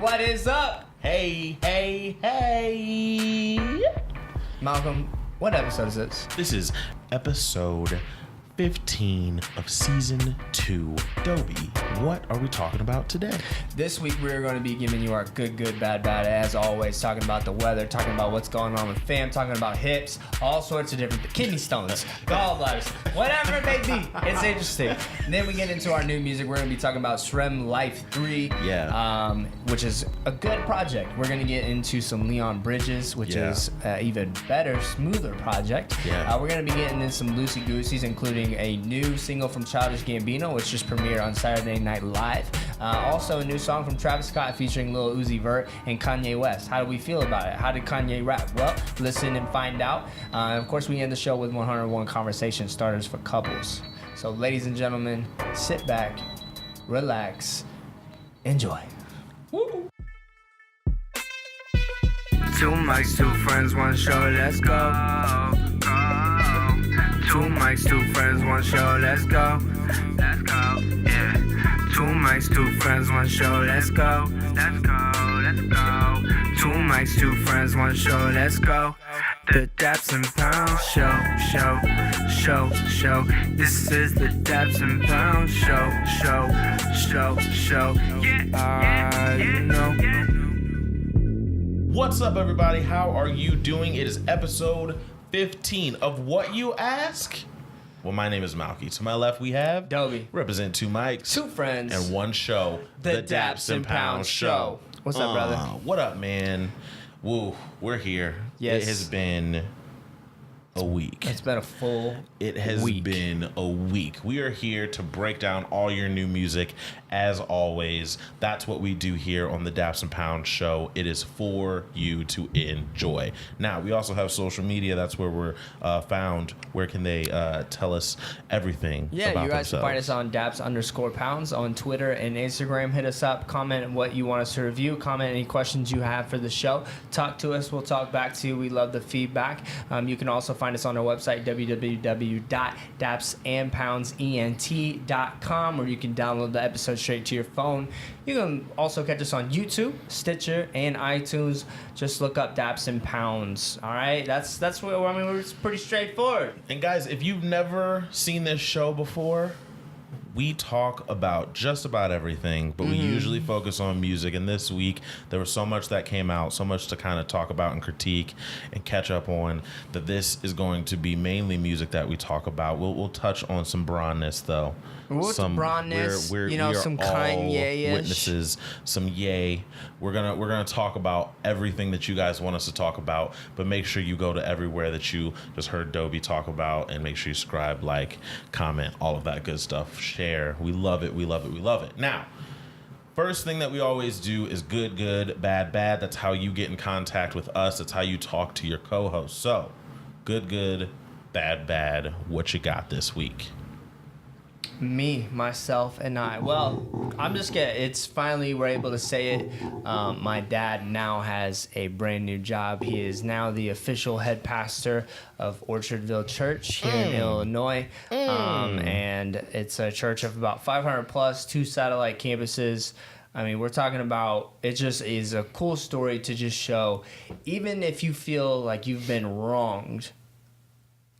What is up? Hey. Malcolm, what episode is this? This is episode 15 of season 2. Dobie, what are we talking about today? This week we're going to be giving you our good, bad, as always, talking about the weather, talking about what's going on with fam, talking about hips, all sorts of different kidney stones, gallbladders, whatever it may be. It's interesting. And then we get into our new music. We're going to be talking about SR3MM Life 3, which is a good project. We're going to get into some Leon Bridges, which is an even better, smoother project. We're going to be getting in some loosey-gooseys, including a new single from Childish Gambino, which just premiered on Saturday Night Live. Also, a new song from Travis Scott featuring Lil Uzi Vert and Kanye West. How do we feel about it? How did Kanye rap? Well, listen and find out. Of course, we end the show with 101 conversation starters for couples. So, ladies and gentlemen, sit back, relax, enjoy. Woo! Two mics, two friends, one show, let's go. Two mics, two friends, one show, let's go. Let's go, yeah. Two mics, two friends, one show, let's go. Let's go, let's go. Two mics, two friends, one show, let's go. The Daps and Pounds show. This is the Daps and Pounds show. Yeah, you know. What's up, everybody? How are you doing? It is episode 15 of What You Ask? Well, my name is Malky. To my left, we have Dobie. Represent two mics, Two friends, and one show. The Daps and Pounds show. What's up, brother? What up, man? Woo, we're here. Yes. It has been a week. It's been a full It has week. been a week. We are here to break down all your new music. As always, that's what we do here on the Daps and Pounds show. It is for you to enjoy. Now, we also have social media. That's where we're found. Where can they tell us everything about you guys themselves? can find us on Daps_Pounds on Twitter and Instagram. Hit us up. Comment what you want us to review. Comment any questions you have for the show. Talk to us. We'll talk back to you. We love the feedback. You can also find us on our website, www.dapsandpoundsent.com, where you can download the episode straight to your phone. You can also catch us on YouTube, Stitcher, and iTunes. Just look up Daps and Pounds. All right, that's what it's pretty straightforward. And guys, if you've never seen this show before, we talk about just about everything, but we usually focus on music. And this week, there was so much that came out, so much to kind of talk about and critique and catch up on, that this is going to be mainly music that we talk about. We'll touch on some Brownness, though. Some Brownness, we some are all Kanye-ish. witnesses, some yay. We're gonna talk about everything that you guys want us to talk about, but make sure you go to everywhere that you just heard Dobie talk about, and make sure you subscribe, like, comment, all of that good stuff. Share. We love it. Now, first thing that we always do is good, bad. That's how you get in contact with us. That's how you talk to your co-host. So, good, bad. What you got this week? Me, myself, and I. Well, I'm just getting, it's finally, we're able to say it. My dad now has a brand new job. He is now the official head pastor of Orchardville Church here in Illinois. And it's a church of about 500 plus, 2 satellite campuses. I mean, we're talking about, it just is a cool story to just show, even if you feel like you've been wronged,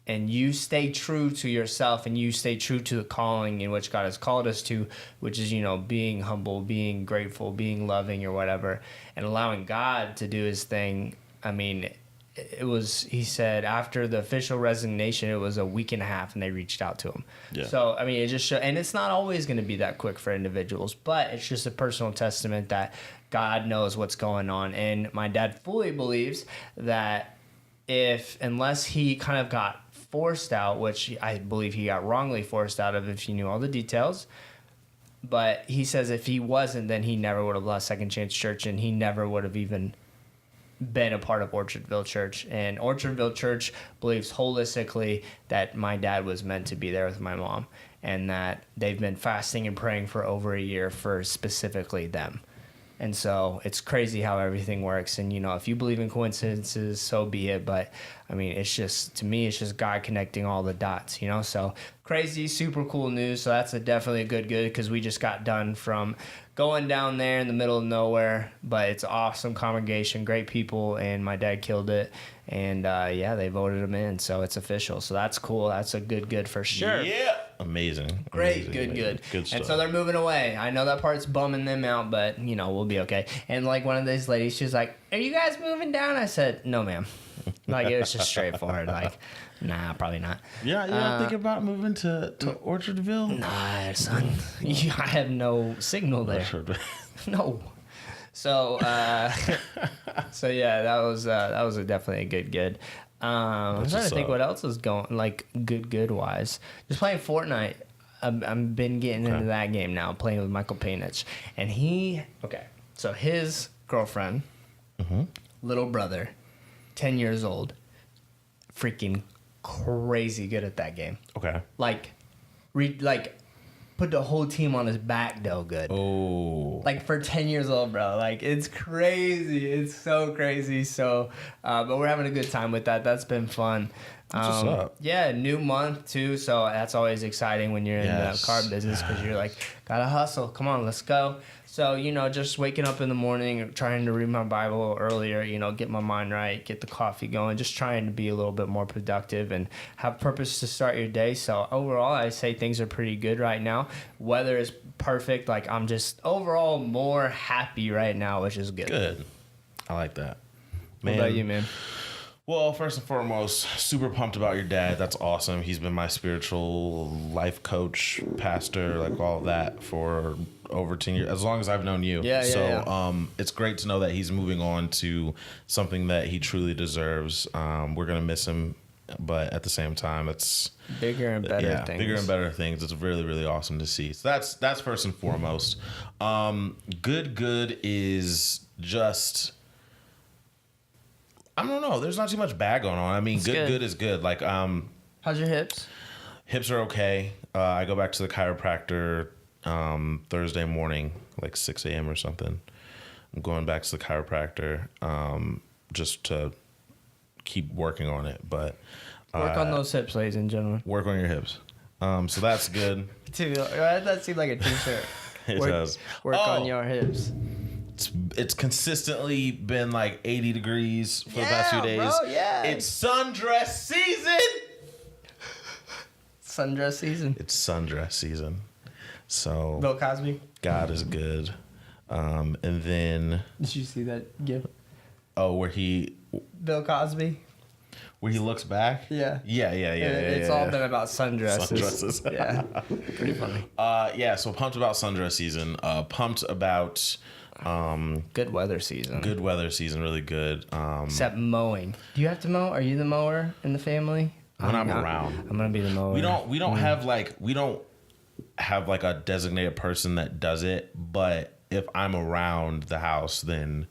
and you stay true to yourself, and you stay true to the calling in which God has called us to, which is, being humble, being grateful, being loving, or whatever, and allowing God to do his thing. I mean, he said after the official resignation, it was a week and a half, and they reached out to him. Yeah. So, I mean, it just shows, and it's not always going to be that quick for individuals, but it's just a personal testament that God knows what's going on. And my dad fully believes that unless he kind of got forced out, which I believe he got wrongly forced out of if you knew all the details. But he says if he wasn't, then he never would have left Second Chance Church, and he never would have even been a part of Orchardville Church. And Orchardville Church believes holistically that my dad was meant to be there with my mom, and that they've been fasting and praying for over a year for specifically them. And so it's crazy how everything works. And, if you believe in coincidences, so be it. But, I mean, to me, it's just God connecting all the dots, So crazy, super cool news. So that's definitely a good, because we just got done from going down there in the middle of nowhere, but it's an awesome congregation, great people, and my dad killed it. And yeah, they voted him in, so it's official. So that's cool. That's a good for sure. Yeah. Amazing. Great, Amazing, good. Good stuff. And so they're moving away. I know that part's bumming them out, but you know, we'll be okay. And like one of these ladies, she was like, "Are you guys moving down?" I said, "No, ma'am." Like it was just straightforward. Like, nah, probably not. Yeah, you're not thinking about moving to Orchardville? Nah, son. I have no signal there. No. So, so yeah, that was definitely a good. I'm trying to think what else is going like good wise. Just playing Fortnite. I've been getting into that game now, playing with Michael Painich, and so his girlfriend, little brother, 10 years old, freaking crazy good at that game. Okay. Like put the whole team on his back though good. Oh. Like for 10 years old, bro. Like it's crazy. It's so crazy. So, but we're having a good time with that. That's been fun. What's up? Yeah, new month too. So that's always exciting when you're in the car business because you're like, gotta hustle. Come on, let's go. So, you know, just waking up in the morning, trying to read my Bible earlier, you know, get my mind right, get the coffee going, just trying to be a little bit more productive and have purpose to start your day. So overall, I say things are pretty good right now. Weather is perfect. Like I'm just overall more happy right now, which is good. Good. I like that. Man. What about you, man? Well, first and foremost, super pumped about your dad. That's awesome. He's been my spiritual life coach, pastor, like all of that for over 10 years, as long as I've known you. So it's great to know that he's moving on to something that he truly deserves. We're going to miss him, but at the same time, it's bigger and better things. Bigger and better things. It's really, really awesome to see. So that's first and foremost. Good is just... I don't know. There's not too much bad going on. I mean, good is good. Like, how's your hips? Hips are okay. I go back to the chiropractor Thursday morning, like 6 a.m. or something. I'm going back to the chiropractor just to keep working on it. But work on those hips, ladies and gentlemen. Work on your hips. So that's good. Dude, that seems like a t-shirt. It does. Work on your hips. It's consistently been like 80 degrees for the past few days. Bro, yeah. It's sundress season. Sundress season. It's sundress season. So Bill Cosby. God is good. And then did you see that gif? Oh, where he Bill Cosby. Where he looks back? Yeah. It's all been about sundresses. Sundresses. Yeah. Pretty funny. So pumped about sundress season. Pumped about good weather season. Good weather season, really good. Except mowing. Do you have to mow? Are you the mower in the family? When I'm around. I'm gonna be the mower. We don't have like a designated person that does it, but if I'm around the house, then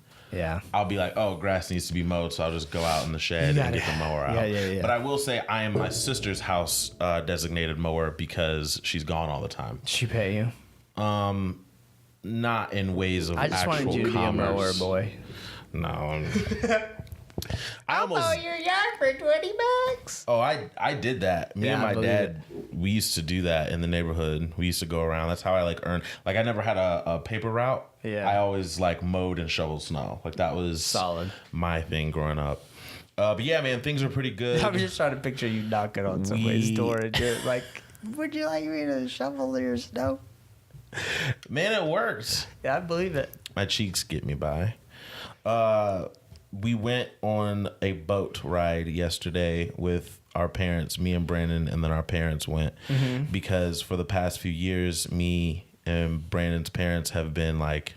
I'll be like, oh, grass needs to be mowed, so I'll just go out in the shed and get the mower out. Yeah. But I will say I am my sister's house designated mower because she's gone all the time. She pay you? Not in ways of I just actual wanted you to commerce. be a mower boy. No. I'll mow your yard for $20. Oh, I did that. Me and my dad, we used to do that in the neighborhood. We used to go around. That's how I earned. Like I never had a paper route. Yeah. I always mowed and shoveled snow. Like that was solid. My thing growing up. But yeah, man, things are pretty good. I'm just trying to picture you knocking on somebody's door and just like, would you like me to shovel your snow? Man, it worked. Yeah, I believe it. My cheeks get me by. We went on a boat ride yesterday with our parents, me and Brandon, and then our parents went because for the past few years, me and Brandon's parents have been like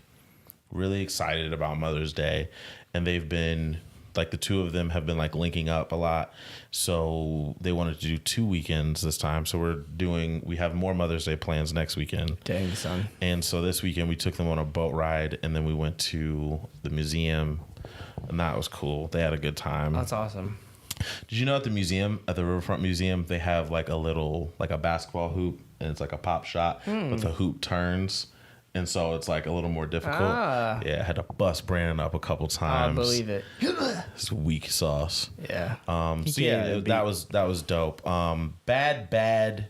really excited about Mother's Day, and they've been like the two of them have been like linking up a lot. So they wanted to do 2 weekends this time. So we have more Mother's Day plans next weekend. Dang, son. And so this weekend we took them on a boat ride, and then we went to the museum, and that was cool. They had a good time. That's awesome. Did you know at the museum, at the Riverfront Museum, they have like a basketball hoop, and it's like a pop shot, but the hoop turns. And so it's like a little more difficult. Yeah, I had to bust Brandon up a couple times. I believe it. It's weak sauce. Yeah. That was dope. Bad.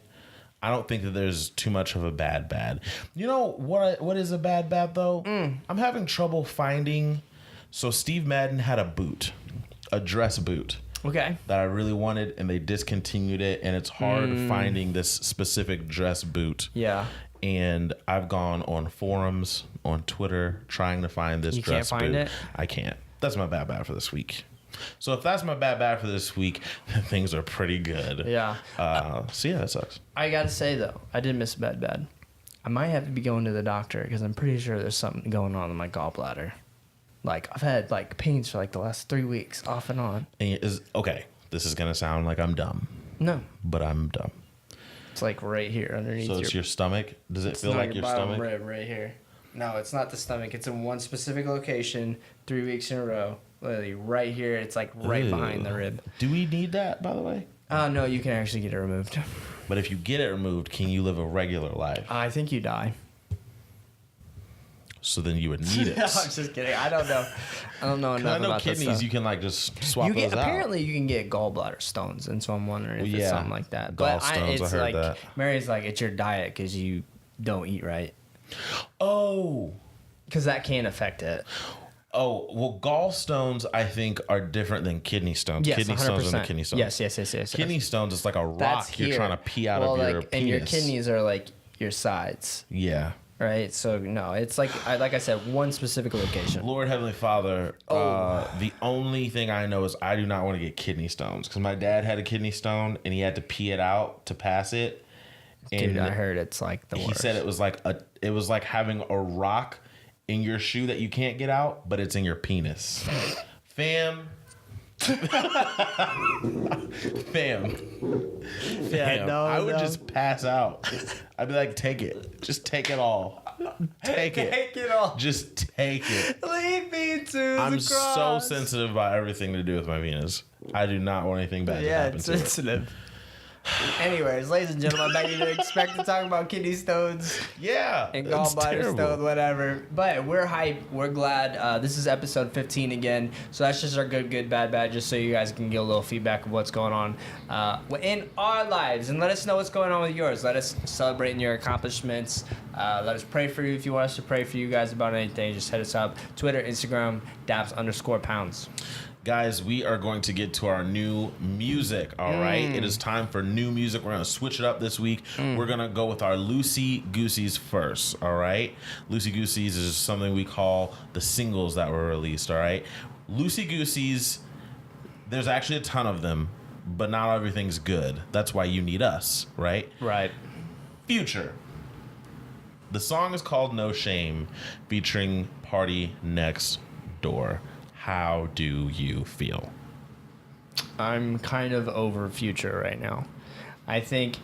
I don't think that there's too much of a bad. You know what is a bad though? I'm having trouble finding. So Steve Madden had a dress boot. Okay. That I really wanted, and they discontinued it, and it's hard finding this specific dress boot. Yeah. And I've gone on forums, on Twitter, trying to find this dress boot. You can't find it? I can't. That's my bad for this week. So if that's my bad for this week, then things are pretty good. Yeah. So yeah, that sucks. I gotta say though, I did miss bad. I might have to be going to the doctor because I'm pretty sure there's something going on in my gallbladder. Like, I've had, like, pains for, like, the last 3 weeks, off and on. And okay, this is going to sound like I'm dumb. No. But I'm dumb. It's, like, right here underneath So it's your stomach? Does it feel like your stomach? Rib right here. No, it's not the stomach. It's in one specific location 3 weeks in a row. Literally, right here. It's, like, right behind the rib. Do we need that, by the way? No, you can actually get it removed. But if you get it removed, can you live a regular life? I think you die. So then you would need it. No, I'm just kidding. I don't know. I don't know enough about kidneys, this stuff. you can like just swap those out. Apparently, you can get gallbladder stones, and so I'm wondering if it's something like that. Gallstones, it's I heard like that. Mary's like it's your diet because you don't eat right. Oh, because that can affect it. Oh, well, gallstones, I think, are different than kidney stones. Yes, kidney 100%. stones and kidney stones. Yes. Kidney stones, it's like a rock you're trying to pee out of your penis. And your kidneys are like your sides. Yeah. Right? So, no, it's like I said, one specific location. Lord Heavenly Father, the only thing I know is I do not want to get kidney stones because my dad had a kidney stone and he had to pee it out to pass it. Dude, I heard it's like the worst. He said it was like having a rock in your shoe that you can't get out, but it's in your penis. Fam. Yeah, no, I would just pass out. I'd be like, take it. Just take it all. Take it. Take it all. Just take it. Lead me to I'm the cross. so sensitive about everything to do with my Venus. I do not want anything bad to happen it's to sensitive. Anyways, ladies and gentlemen, I bet you didn't expect to talk about kidney stones. Yeah. And gallbladder stone, whatever. But we're hyped. We're glad. This is episode 15 again. So that's just our good, bad, just so you guys can get a little feedback of what's going on in our lives. And let us know what's going on with yours. Let us celebrate in your accomplishments. Let us pray for you. If you want us to pray for you guys about anything, just hit us up. Twitter, Instagram, Daps_pounds. Guys, we are going to get to our new music, all right? It is time for new music. We're going to switch it up this week. We're going to go with our Loosey Gooseys first, all right? Loosey Gooseys is something we call the singles that were released, all right? Loosey Gooseys, there's actually a ton of them, but not everything's good. That's why you need us, right? Right. Future. The song is called No Shame, featuring Party Next Door. How do you feel? I'm kind of over Future right now. I think,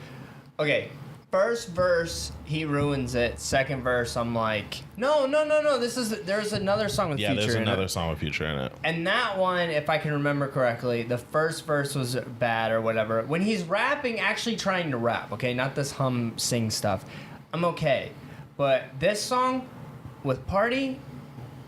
okay, first verse, he ruins it. Second verse, I'm like, no. There's another song with Future in it. Yeah, there's another song with Future in it. And that one, if I can remember correctly, the first verse was bad or whatever. When he's rapping, actually trying to rap, okay, not this sing stuff, I'm okay. But this song with Party,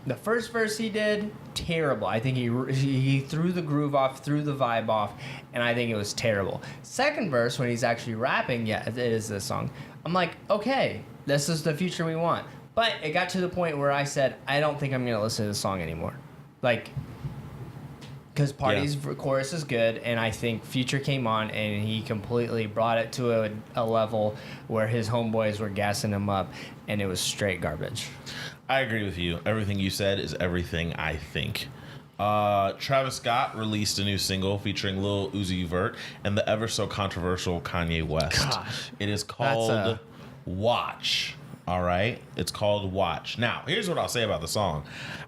the first verse he did, terrible. I think he threw the groove off, threw the vibe off, and I think it was terrible. Second verse, when he's actually rapping, yeah, it is this song. I'm like, okay, this is the Future we want. But it got to the point where I said, I don't think I'm going to listen to the song anymore. Like, because Party's chorus is good, and I think Future came on, and he completely brought it to a level where his homeboys were gassing him up, and it was straight garbage. I agree with you. Everything you said is everything I think. Travis Scott released a new single featuring Lil Uzi Vert and the ever so controversial Kanye West. Gosh, it is called Watch. All right? It's called Watch. Now, here's what I'll say about the song.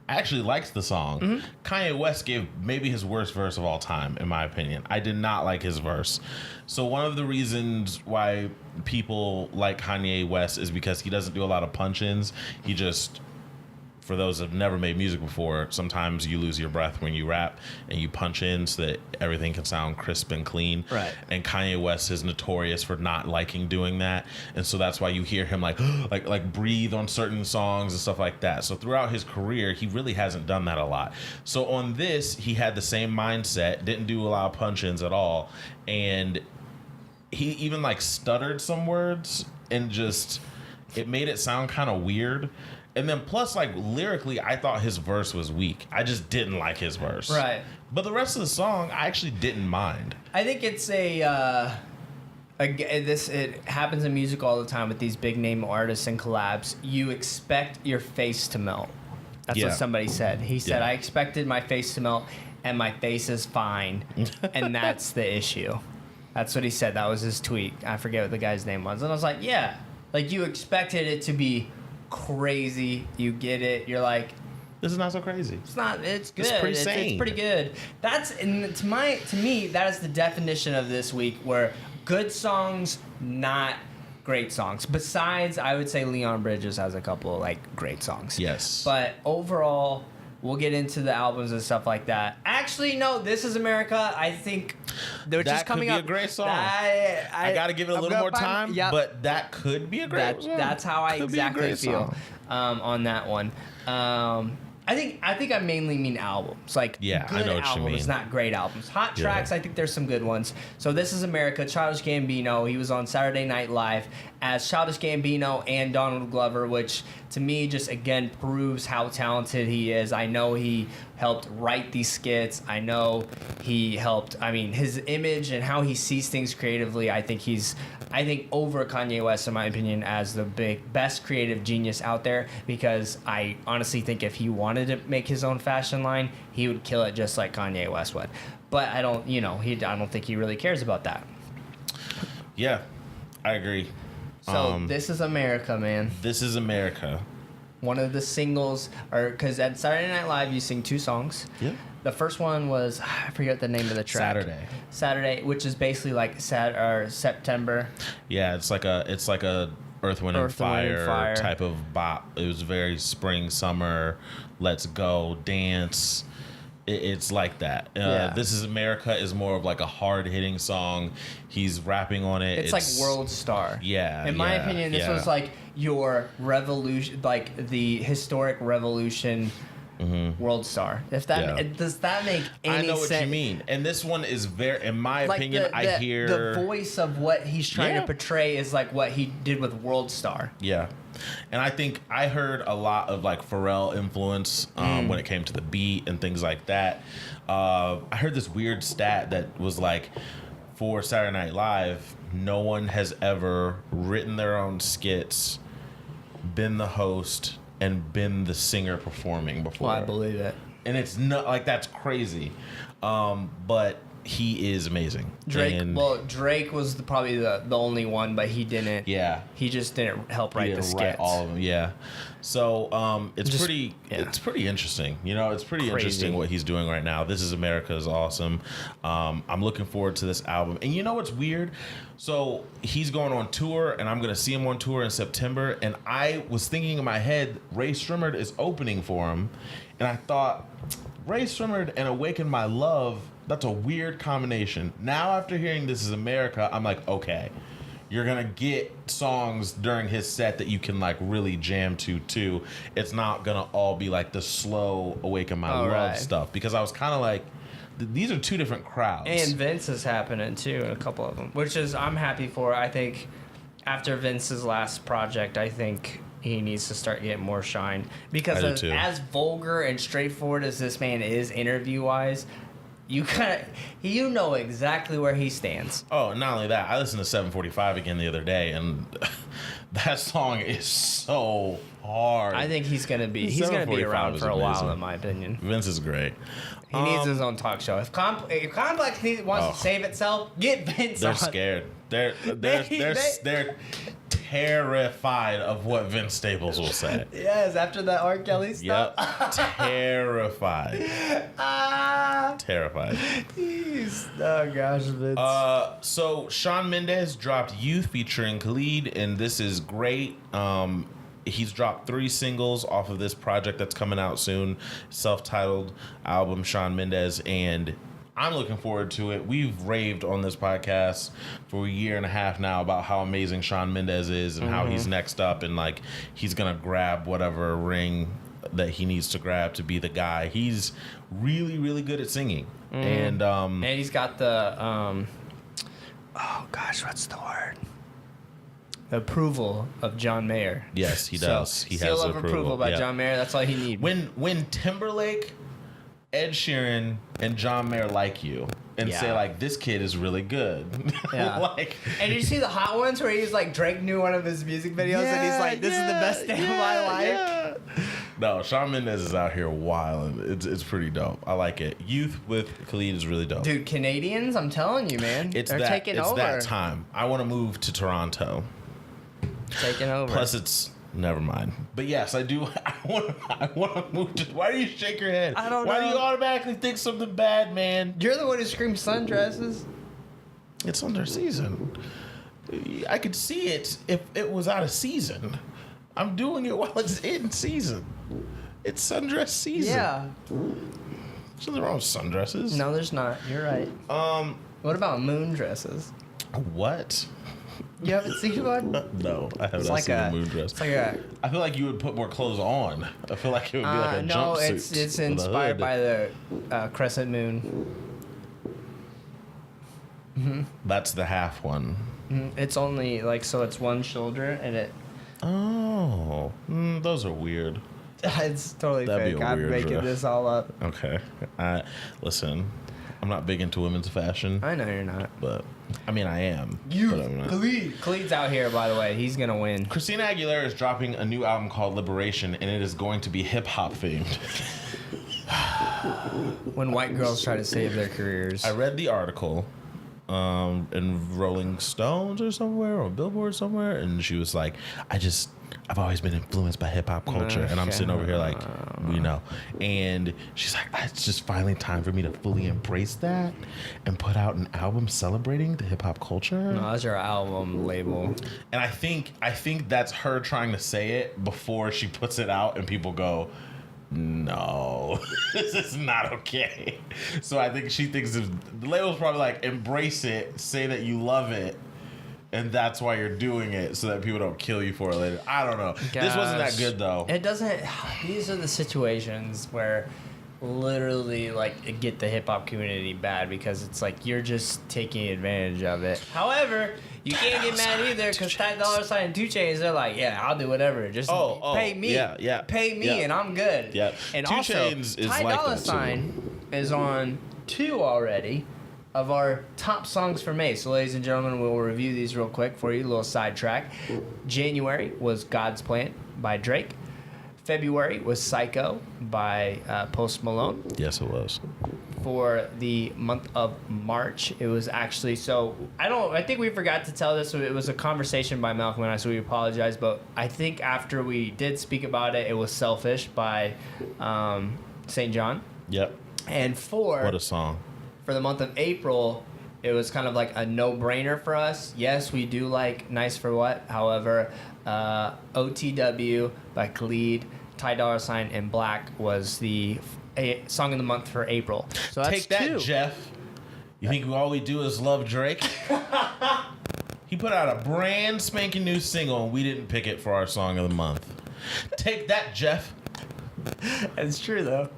I actually liked the song. Mm-hmm. Kanye West gave maybe his worst verse of all time, in my opinion. I did not like his verse. So one of the reasons why people like Kanye West is because he doesn't do a lot of punch-ins. He just... For those that have never made music before, sometimes you lose your breath when you rap and you punch in so that everything can sound crisp and clean. Right. And Kanye West is notorious for not liking doing that. And so that's why you hear him like breathe on certain songs and stuff like that. So throughout his career, he really hasn't done that a lot. So on this, he had the same mindset, didn't do a lot of punch-ins at all. And he even like stuttered some words and just it made it sound kind of weird. And then plus, like, lyrically, I thought his verse was weak. I just didn't like his verse. Right. But the rest of the song, I actually didn't mind. I think it's it happens in music all the time with these big name artists and collabs. You expect your face to melt. That's what somebody said. He said, I expected my face to melt, and my face is fine. And that's the issue. That's what he said. That was his tweet. I forget what the guy's name was. And I was like, yeah. Like, you expected it to be crazy. You get it. You're like, this is not so crazy. It's not. It's good. It's pretty sane. It's pretty good. That's to me that is the definition of this week, where good songs, not great songs. Besides, I would say Leon Bridges has a couple like great songs. Yes. But overall, we'll get into the albums and stuff like that. Actually, no, This Is America. I think which is coming up. That could be a great song. I got to give it a little more time, but that could be a great song. That's how I exactly feel on that one. I think I mainly mean albums, like good I know what albums, you mean. not great albums. Hot tracks, I think there's some good ones. So This Is America, Childish Gambino, he was on Saturday Night Live as Childish Gambino and Donald Glover, which to me just again proves how talented he is. I know he helped write these skits. I know he helped. I mean, his image and how he sees things creatively. I think over Kanye West, in my opinion, as the best creative genius out there, because I honestly think if he wanted to make his own fashion line, he would kill it just like Kanye West would. But I don't think he really cares about that. Yeah, I agree. So This Is America, man. This Is America. One of the singles, because at Saturday Night Live you sing two songs. Yeah. The first one was, I forget the name of the track. Saturday, which is basically like September. Yeah, it's like a Earth, Wind, and Fire type of bop. It was very spring, summer, let's go, dance. It's like that. This Is America is more of like a hard-hitting song. He's rapping on it. It's like World Star. Yeah. In my opinion, this was like your revolution, like the historic revolution. World Star. If that does that make any sense? I know what you mean. And this one is very, in my opinion, I hear the voice of what he's trying to portray is like what he did with World Star. Yeah. And I think I heard a lot of like Pharrell influence when it came to the beat and things like that. I heard this weird stat that was like, for Saturday Night Live, no one has ever written their own skits, been the host, and been the singer performing before. Well, I believe it. And it's not like, that's crazy. But he is amazing. Drake was probably the only one, but he didn't. Yeah. He just didn't help write the skits. Write all of them. Yeah. So it's pretty interesting. You know, it's pretty interesting what he's doing right now. This Is America is awesome. I'm looking forward to this album. And you know what's weird? So he's going on tour, and I'm going to see him on tour in September. And I was thinking in my head, Ray Shremmerd is opening for him. And I thought, Ray Shremmerd and Awaken My Love, that's a weird combination. Now, after hearing This Is America, I'm like, okay, you're going to get songs during his set that you can like really jam to too. It's not going to all be like the slow Awaken My Love stuff, because I was kind of like, these are two different crowds. And Vince is happening too in a couple of them, which is I'm happy for. I think after Vince's last project, I think he needs to start getting more shine, because as vulgar and straightforward as this man is interview-wise, you know exactly where he stands. Oh, not only that, I listened to 745 again the other day, and that song is so hard. I think he's gonna be around for a while, in my opinion. Vince is great. He needs his own talk show. If Complex wants to save itself, get Vince on. They're scared. They're terrified of what Vince Staples will say. Yes, after that R. Kelly stuff. Yep. Terrified. Terrified. Oh gosh, Vince. So Shawn Mendes dropped Youth featuring Khalid, and this is great. He's dropped 3 singles off of this project that's coming out soon, self-titled album, Shawn Mendes, and I'm looking forward to it. We've raved on this podcast for a year and a half now about how amazing Shawn Mendes is and how he's next up, and like he's gonna grab whatever ring that he needs to grab to be the guy. He's really, really good at singing, and he's got the oh gosh, what's the word? The approval of John Mayer. Yes, he does. So, He seal has of approval by John Mayer. That's all he needs. When Timberlake, Ed Sheeran, and John Mayer like you and say like, this kid is really good. Yeah. Like, and did you see the hot ones where he's like, Drake knew one of his music videos and he's like, this is the best day of my life. Yeah. No, Shawn Mendes is out here wilding. It's pretty dope. I like it. Youth with Khalid is really dope. Dude, Canadians, I'm telling you, man. They're taking over. It's that time. I want to move to Toronto. Taking over. Plus, it's never mind. But yes, I do. I want to move to. Why do you shake your head? I don't know. Why do you automatically think something bad, man? You're the one who screams sundresses. It's under season. I could see it if it was out of season. I'm doing it while it's in season. It's sundress season. Yeah. There's nothing wrong with sundresses. No, there's not. You're right. What about moon dresses? What? You haven't seen one? No, I have not seen a moon dress. It's like a. I feel like you would put more clothes on. I feel like it would be like a no, jumpsuit. it's inspired by the crescent moon. Mm-hmm. That's the half one. Mm-hmm. It's only like so. It's one shoulder and it. Oh, those are weird. It's totally That'd fake. I'm making dress. this all up. Okay, listen, I'm not big into women's fashion. I know you're not. But I mean, I am. But I'm not. Khalid's out here, by the way. He's gonna win. Christina Aguilera is dropping a new album called Liberation, and it is going to be hip hop themed. When white girls try to save their careers. I read the article in Rolling Stones or somewhere, or Billboard somewhere, and she was like, I've always been influenced by hip hop culture. And I'm sitting over here like, we know. And she's like, it's just finally time for me to fully embrace that and put out an album celebrating the hip hop culture. No, that's your album label. And I think that's her trying to say it before she puts it out and people go, no, this is not okay. So I think she thinks the label's probably like, embrace it, say that you love it, and that's why you're doing it, so that people don't kill you for it later. I don't know. Gosh. This wasn't that good, though. It doesn't... These are the situations where literally, like, get the hip-hop community bad because it's like you're just taking advantage of it. However, you can't get mad either because Ty Dolla $ign and 2 Chainz, they're like, yeah, I'll do whatever. Just pay me. Yeah. Pay me and I'm good. Yeah. And 2 also, Chainz is Ty like Dolla that, too. $ign is on 2 already of our top songs for May. So, ladies and gentlemen, we'll review these real quick for you. A little sidetrack. January was God's Plan by Drake. February was Psycho by Post Malone. Yes, it was. For the month of March, it was actually I think we forgot to tell this. It was a conversation by Malcolm and I, so we apologize. But I think after we did speak about it, it was Selfish by St. John. Yep. And what a song. For the month of April, it was kind of like a no-brainer for us. Yes, we do like Nice for What. However, OTW by Khalid, Ty Dolla $ign, and Black was the song of the month for April. So that's Take that, 2. Jeff. You think all we do is love Drake? He put out a brand spanking new single, and we didn't pick it for our song of the month. Take that, Jeff. It's true, though.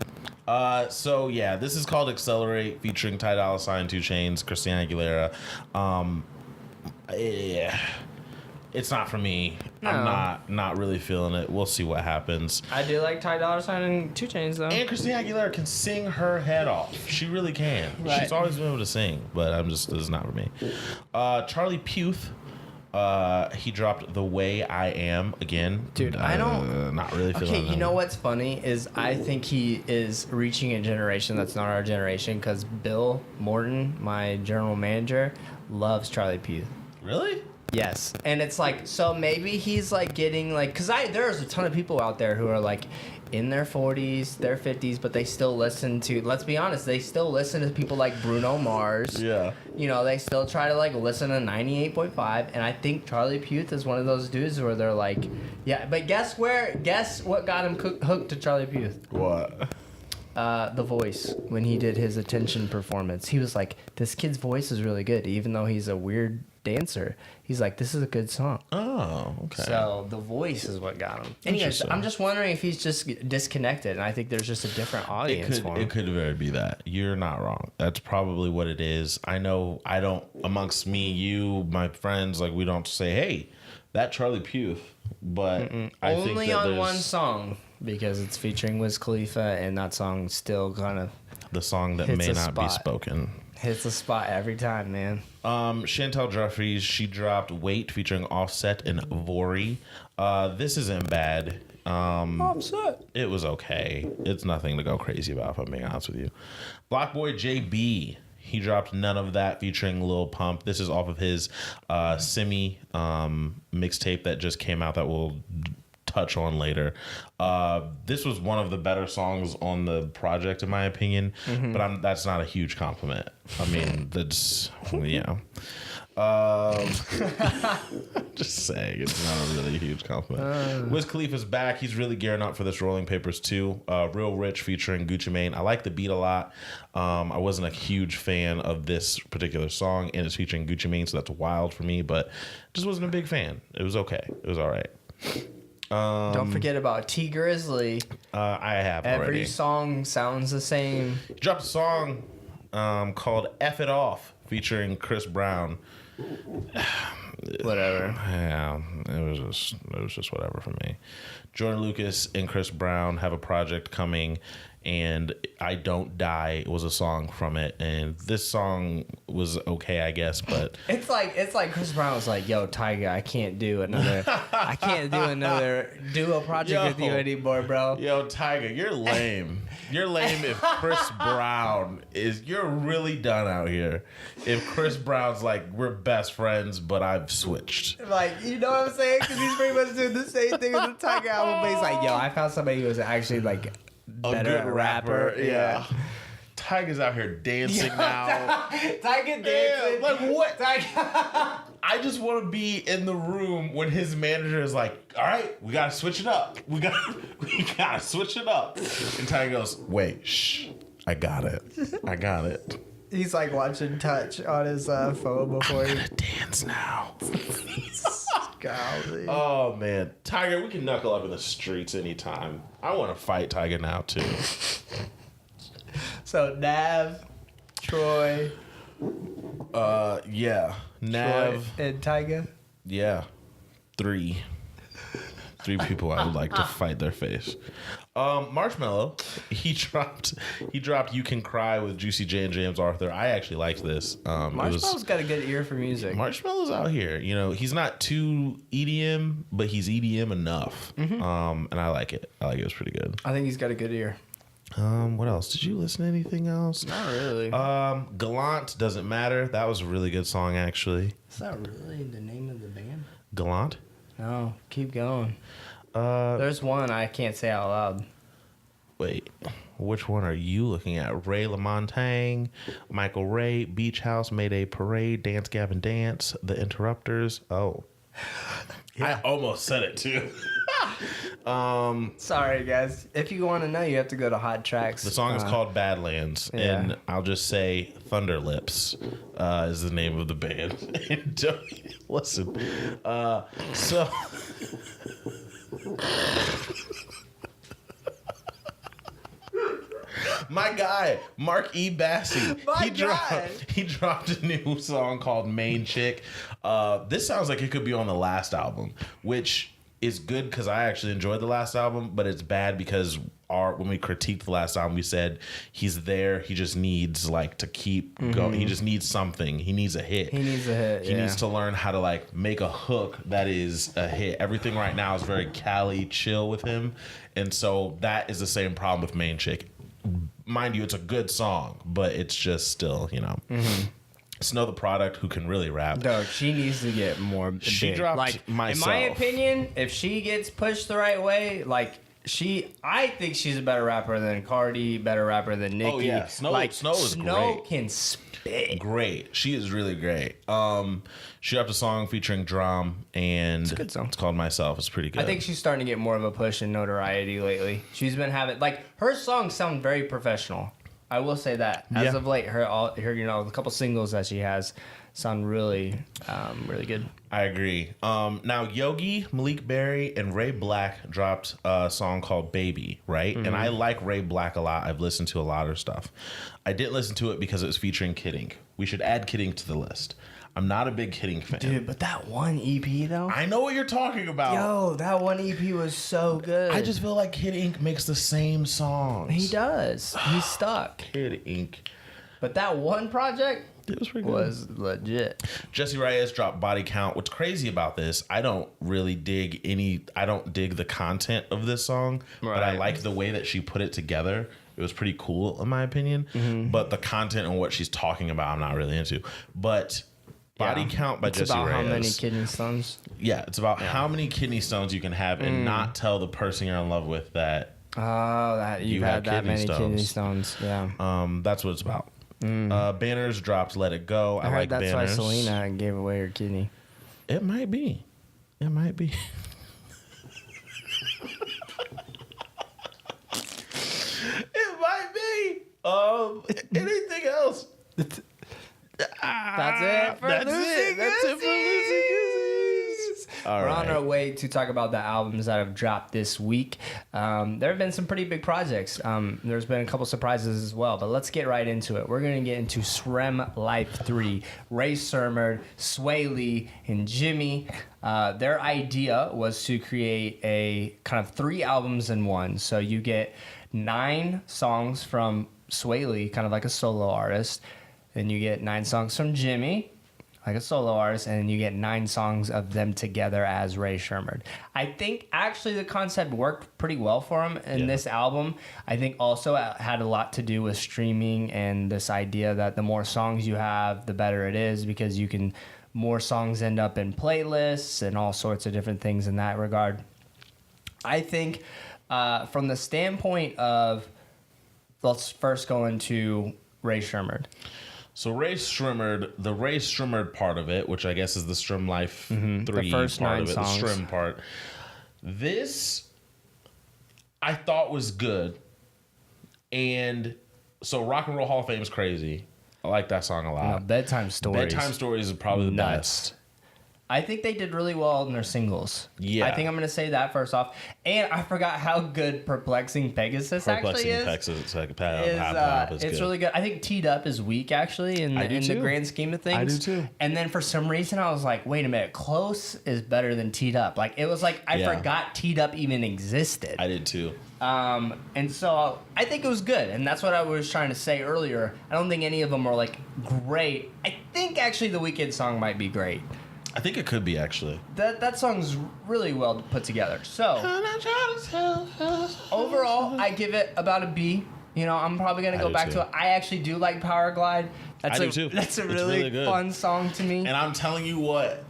So yeah, this is called Accelerate, featuring Ty Dolla $ign, 2 Chainz, Christina Aguilera. Yeah, it's not for me. No. I'm not really feeling it. We'll see what happens. I do like Ty Dolla $ign and 2 Chainz, though. And Christina Aguilera can sing her head off. She really can. Right. She's always been able to sing, but this is not for me. Charlie Puth. He dropped The Way I Am again. Dude, I don't... Not really feeling Okay, him. you know what's funny is I think he is reaching a generation that's not our generation because Bill Morton, my general manager, loves Charlie Puth. Really? Yes. And it's like, so maybe he's like getting like... Because there's a ton of people out there who are like in their 40s, their 50s, but they still listen to... Let's be honest, they still listen to people like Bruno Mars. Yeah. You know, they still try to like listen to 98.5, and I think Charlie Puth is one of those dudes where they're like, yeah, but guess what got him hooked to Charlie Puth? What? The Voice, when he did his Attention performance. He was like, this kid's voice is really good, even though he's a weird dancer. He's like, this is a good song. Oh, okay. So the voice is what got him. Anyways, I'm just wondering if he's just disconnected, and I think there's just a different audience for him. It could very be that. You're not wrong. That's probably what it is. I know I don't, amongst me, you, my friends, like we don't say, hey, that Charlie Puth. But I think only that on one song, because it's featuring Wiz Khalifa, and that song still kind of the song that may not be spoken. Hits the spot every time, man. Chantel Jeffries, she dropped Wait featuring Offset and Vori. This isn't bad. Offset. It was okay. It's nothing to go crazy about, if I'm being honest with you. Black Boy JB, he dropped None of That featuring Lil Pump. This is off of his Simi mixtape that just came out that we'll touch on later. This was one of the better songs on the project, in my opinion, but that's not a huge compliment. I mean, that's, yeah. Just saying, it's not a really huge compliment. Wiz Khalifa's back. He's really gearing up for this Rolling Papers 2. Real Rich featuring Gucci Mane. I like the beat a lot. I wasn't a huge fan of this particular song, and it's featuring Gucci Mane, so that's wild for me, but just wasn't a big fan. It was okay. It was all right. Don't forget about T Grizzly. I have already. Every song sounds the same. He dropped a song called F It Off featuring Chris Brown. Whatever. Yeah, it was just whatever for me. Jordan Lucas and Chris Brown have a project coming, and I Don't Die was a song from it, and this song was okay, I guess, but it's like Chris Brown was like, "Yo, Tyga, I can't do another duo project with you anymore, bro." Yo, Tyga, you're lame. You're lame if Chris Brown you're really done out here. If Chris Brown's like, we're best friends, but I've switched. Like, you know what I'm saying? Because he's pretty much doing the same thing with the Tyga album, but he's like, yo, I found somebody who was actually like better at rapper. Yeah. Tyga's out here dancing now. Tyga dancing. Like what? Tyga. I just want to be in the room when his manager is like, all right, we got to switch it up. We got to switch it up. And Tyga goes, wait, shh, I got it. He's like watching Touch on his phone before I'm gonna dance now. Golly. Oh, man. Tyga, we can knuckle up in the streets anytime. I want to fight Tyga now, too. So, Nav, Troy. Yeah. Nav. Troy and Tyga? Yeah. Three people I would like to fight their face. Marshmello, he dropped You Can Cry with Juicy J and James Arthur. I actually liked this. Marshmello's got a good ear for music. Marshmello's out here. You know, he's not too EDM, but he's EDM enough. And I like it. It was pretty good. I think he's got a good ear. What else? Did you listen to anything else? Not really. Gallant, Doesn't Matter. That was a really good song, actually. Is that really the name of the band? Gallant? No, keep going. There's one I can't say out loud. Wait, which one are you looking at? Ray LaMontagne, Michael Ray, Beach House, Mayday Parade, Dance Gavin Dance, The Interrupters. Oh. Yeah. I almost said it too. Sorry, guys. If you want to know, you have to go to Hot Tracks. The song is called Badlands, and I'll just say Thunder Lips is the name of the band. And don't listen. So. My guy, Mark E. Bassey. He dropped a new song called Main Chick. This sounds like it could be on the last album, which is good because I actually enjoyed the last album, but it's bad because when we critiqued the last album, we said he's there. He just needs to keep going. He just needs something. He needs a hit. He needs to learn how to make a hook that is a hit. Everything right now is very Cali chill with him, and so that is the same problem with Main Chick. Mind you, it's a good song, but it's just still, Snow the Product, who can really rap. Dog, she needs to get more. She dropped Myself. In my opinion, if she gets pushed the right way, I think she's a better rapper than Cardi, better rapper than Nicki. Oh yeah, Snow is great. Snow can spit. Great. She is really great. She dropped a song featuring Drum, and it's a good song. It's called Myself. It's pretty good. I think she's starting to get more of a push in notoriety lately. She's been having her songs sound very professional. I will say that as of late, her the couple singles that she has sound really good. I agree. Now Yogi, Malik Berry, and Ray Black dropped a song called "Baby," right? Mm-hmm. And I like Ray Black a lot. I've listened to a lot of her stuff. I didn't listen to it because it was featuring Kid Ink. We should add Kid Ink to the list. I'm not a big Kid Ink fan. Dude, but that one EP though. I know what you're talking about. Yo, that one EP was so good. I just feel like Kid Ink makes the same songs. He does. He's stuck. Kid Ink. But that one project It was pretty good. was legit. Jesse Reyes dropped Body Count. What's crazy about this, I don't dig the content of this song, but I like the way that she put it together. It was pretty cool in my opinion. Mm-hmm. But the content and what she's talking about, I'm not really into. But Body Count by Jesse Reyes. It's about how many kidney stones? Yeah, it's about how many kidney stones you can have and not tell the person you're in love with that. Oh, that you had that many kidney stones. Yeah. That's what it's about. Banners dropped Let It Go. I like that's Banners. Why Selena gave away her kidney. It might be. It might be. It might be. Anything else? That's it for Lucy Goosies. We're on our way to talk about the albums that have dropped this week. There have been some pretty big projects. There's been a couple surprises as well, but let's get right into it. We're going to get into SRM Life 3. Ray Sherman, Sway Lee, and Jimmy. Their idea was to create a kind of 3 albums in one. So you get 9 songs from Sway Lee, kind of like a solo artist. Then you get 9 songs from Jimmy, like a solo artist, and you get 9 songs of them together as Ray Sherman. I think actually the concept worked pretty well for him in this album. I think also it had a lot to do with streaming and this idea that the more songs you have, the better it is because more songs end up in playlists and all sorts of different things in that regard. I think from the standpoint of, let's first go into Ray Sherman. So the Ray Sherman part of it, which I guess is the SRM Life 3 the first part 9 of it, songs. the SRM part. This I thought was good. And so Rock and Roll Hall of Fame is crazy. I like that song a lot. Bedtime Stories. Bedtime Stories is probably the best. I think they did really well in their singles. Yeah. I think I'm going to say that first off. And I forgot how good Perplexing Pegasus actually is. It's good. Really good. I think Teed Up is weak, actually, in the grand scheme of things. I do, too. And then for some reason, I was like, wait a minute. Close is better than Teed Up. Like, it was like I forgot Teed Up even existed. I did, too. And so I think it was good. And that's what I was trying to say earlier. I don't think any of them were, like, great. I think, actually, the Weeknd song might be great. I think it could be, actually. That song's really well put together. So, overall, I give it about a B. You know, I'm probably going to go back to it. I actually do like Power Glide. I do, too. That's a really fun song to me. And I'm telling you what,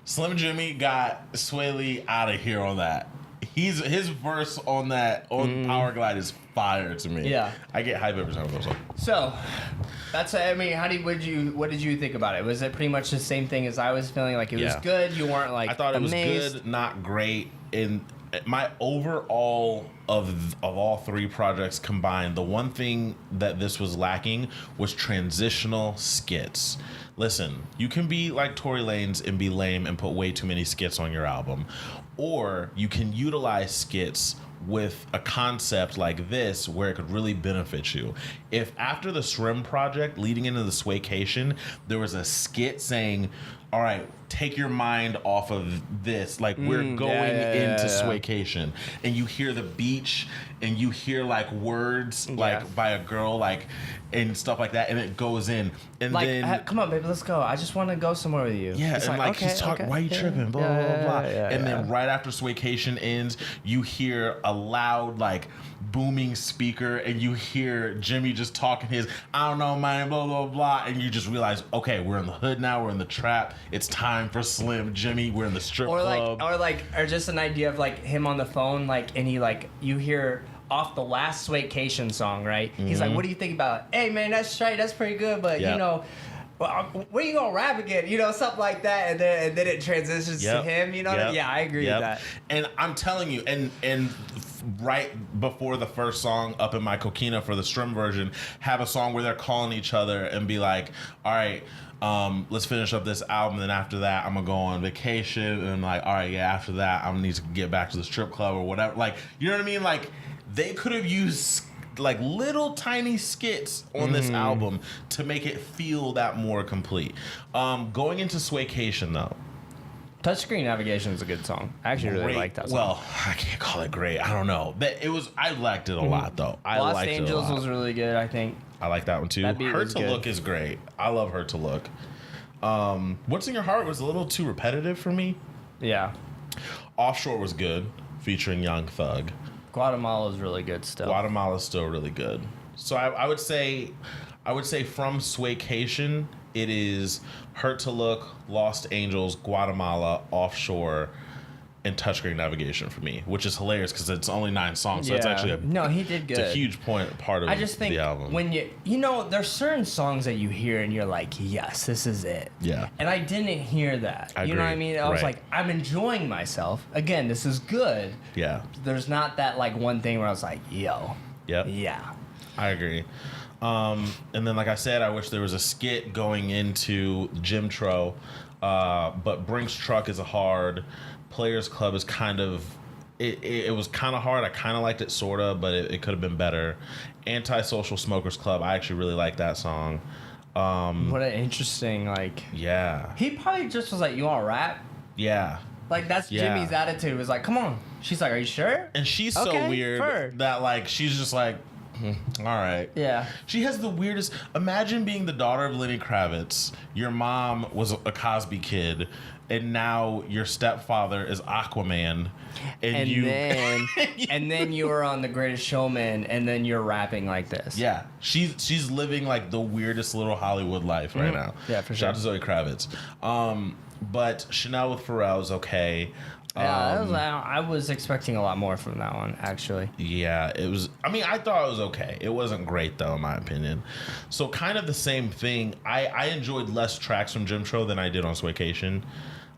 Slim Jimmy got Sway Lee out of here on that. His verse on that Power Glide is fire to me. Yeah, I get hype every time I go. So that's what did you think about it? Was it pretty much the same thing as I was feeling? Like it was good. You weren't like I thought amazed. It was good, not great. In my overall of all 3 projects combined, the one thing that this was lacking was transitional skits. Listen, you can be like Tory Lanez and be lame and put way too many skits on your album. Or you can utilize skits with a concept like this where it could really benefit you. If after the SRM project, leading into the Swaycation, there was a skit saying, all right, take your mind off of this. Like, we're going into Swaycation. And you hear the beach and you hear, like, words, like, by a girl, like, and stuff like that. And it goes in. And like, then... come on, baby, let's go. I just want to go somewhere with you. Yeah, it's and, like, he's talking, why are you tripping? Blah, blah, blah. And then right after Swaycation ends, you hear a loud, like, booming speaker. And you hear Jimmy just talking his, I don't know, man, blah, blah, blah. And you just realize, okay, we're in the hood now. We're in the trap. It's time for Slim Jimmy. We're in the strip club. Or just an idea of like him on the phone, like, and he like you hear off the last Swaycation song, right? Mm-hmm. He's like, "What do you think about it? Hey man, that's straight. That's pretty good, but you know." Well, when you gonna rap again? You know, something like that, and then it transitions to him. You know, I agree with that. And I'm telling you, and right before the first song, Up in My Coquina, for the Strim version, have a song where they're calling each other and be like, all right, let's finish up this album. Then after that, I'm gonna go on vacation. And like, all right, yeah, after that, I'm gonna need to get back to the strip club or whatever. Like, you know what I mean? Like, they could have used like little tiny skits on this album to make it feel that more complete. Going into Swaycation though, Touchscreen Navigation is a good song. I actually really like that song. Well, I can't call it great. I don't know. I liked it a lot though. Lost Angels was really good, I think. I like that one too. Her to Look is great. I love Her to Look. What's in Your Heart was a little too repetitive for me. Yeah. Offshore was good, featuring Young Thug. Guatemala is really good still. Guatemala's still really good. So I would say from Swaycation, it is Hurt to Look, Lost Angels, Guatemala, Offshore, and Touchscreen Navigation for me, which is hilarious because it's only 9 songs. So it's actually he did good. It's a huge part of I just think the album. When there's certain songs that you hear and you're like, yes, this is it. Yeah. And I didn't hear that. I you know what I agree. mean? I was Right. like, I'm enjoying myself. Again, this is good. Yeah. There's not that like one thing where I was like, yo. Yep. Yeah. I agree. And then, like I said, I wish there was a skit going into Jimtro, but Brink's Truck is a hard. Players Club is kind of it was kind of hard. I kind of liked it sort of, but it could have been better. Antisocial Smokers Club, I actually really like that song. What an interesting Yeah. He probably just was like, you want to rap? Yeah. Like that's Yeah. Jimmy's attitude. Was like, come on. She's like, are you sure? And she's so Okay, weird fair. that like she's just like, all right. Yeah. She has the weirdest. Imagine being the daughter of Lenny Kravitz. Your mom was a Cosby kid, and now your stepfather is Aquaman, and then you were on The Greatest Showman, and then you're rapping like this. Yeah, she's living like the weirdest little Hollywood life right now. Yeah, for sure. Shout out to Zoe Kravitz. But Chanel with Pharrell is okay. Yeah, I was expecting a lot more from that one, actually. Yeah, it was. I mean, I thought it was okay. It wasn't great, though, in my opinion. So, kind of the same thing. I enjoyed less tracks from Jimtro than I did on Swaycation,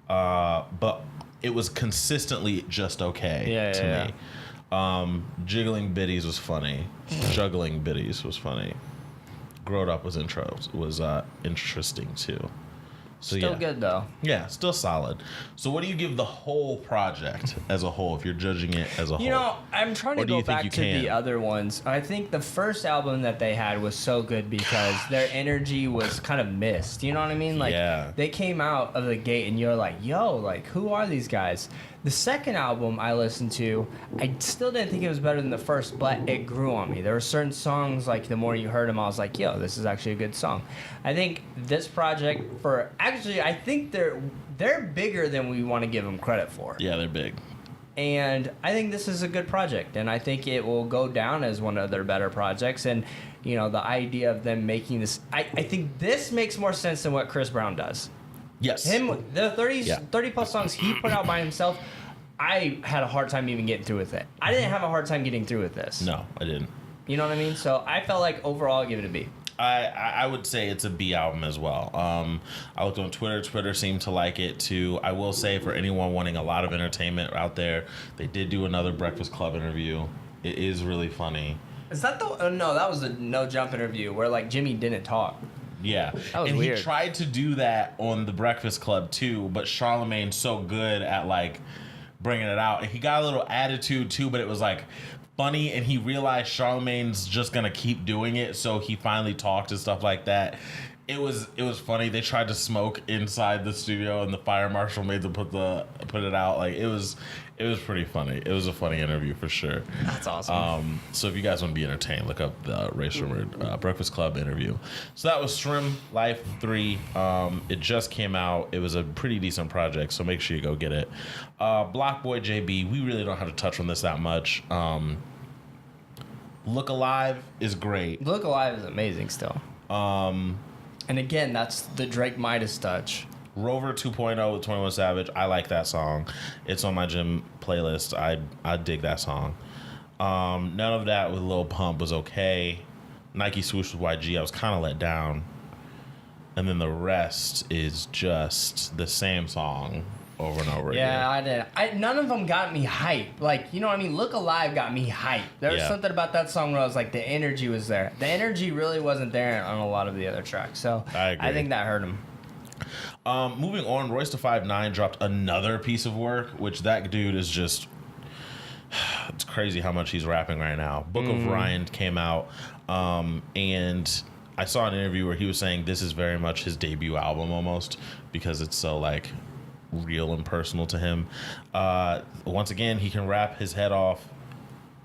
but it was consistently just okay to me. Jiggling Biddies was funny. Juggling Biddies was funny. Growed Up was interesting too. So, Still good though. Yeah, still solid. So what do you give the whole project as a whole if you're judging it as a whole? You know, I'm trying to Or do go you think back you to can? the other ones. I think the first album that they had was so good because their energy was kind of missed. You know what I mean? Like Yeah. they came out of the gate and you're like, yo, like who are these guys? The second album I listened to, I still didn't think it was better than the first, but it grew on me. There were certain songs, like the more you heard them, I was like, yo, this is actually a good song. I think this project I think they're bigger than we want to give them credit for. Yeah, they're big. And I think this is a good project, and I think it will go down as one of their better projects. And, you know, the idea of them making this, I think this makes more sense than what Chris Brown does. Yes. The 30 plus songs he put out by himself, I had a hard time even getting through with it. I didn't have a hard time getting through with this. No, I didn't. You know what I mean? So I felt like overall I'd give it a B. I would say it's a B album as well. I looked on Twitter. Twitter seemed to like it too. I will say for anyone wanting a lot of entertainment out there, they did do another Breakfast Club interview. It is really funny. Is that no, that was the No Jump interview where like Jimmy didn't talk. Yeah, That was and weird. he tried to do that on the Breakfast Club too, but Charlamagne's so good at like bringing it out, and he got a little attitude too, but it was like funny, and he realized Charlamagne's just gonna keep doing it, so he finally talked and stuff like that. It was funny. They tried to smoke inside the studio, and the fire marshal made them put it out. Like it was pretty funny. It was a funny interview for sure. That's awesome. So if you guys want to be entertained, look up the Race Rumored Breakfast Club interview. So that was Shrim Life 3. It just came out. It was a pretty decent project, so make sure you go get it. Block Boy JB, we really don't have to touch on this that much. Look Alive is great. Look Alive is amazing still. And again, that's the Drake Midas touch. Rover 2.0 with 21 Savage. I like that song. It's on my gym playlist. I dig that song. None of That with Lil Pump was okay. Nike Swoosh with YG, I was kind of let down. And then the rest is just the same song over and over again. Yeah, I did. None of them got me hype. Like, you know what I mean? Look Alive got me hype. There was something about that song where I was like, the energy was there. The energy really wasn't there on a lot of the other tracks. So I think that hurt him. Moving on, Royce da 5'9" dropped another piece of work, which that dude is just... It's crazy how much he's rapping right now. Book of Ryan came out, and I saw an interview where he was saying this is very much his debut album almost, because it's so like real and personal to him. Once again, he can rap his head off.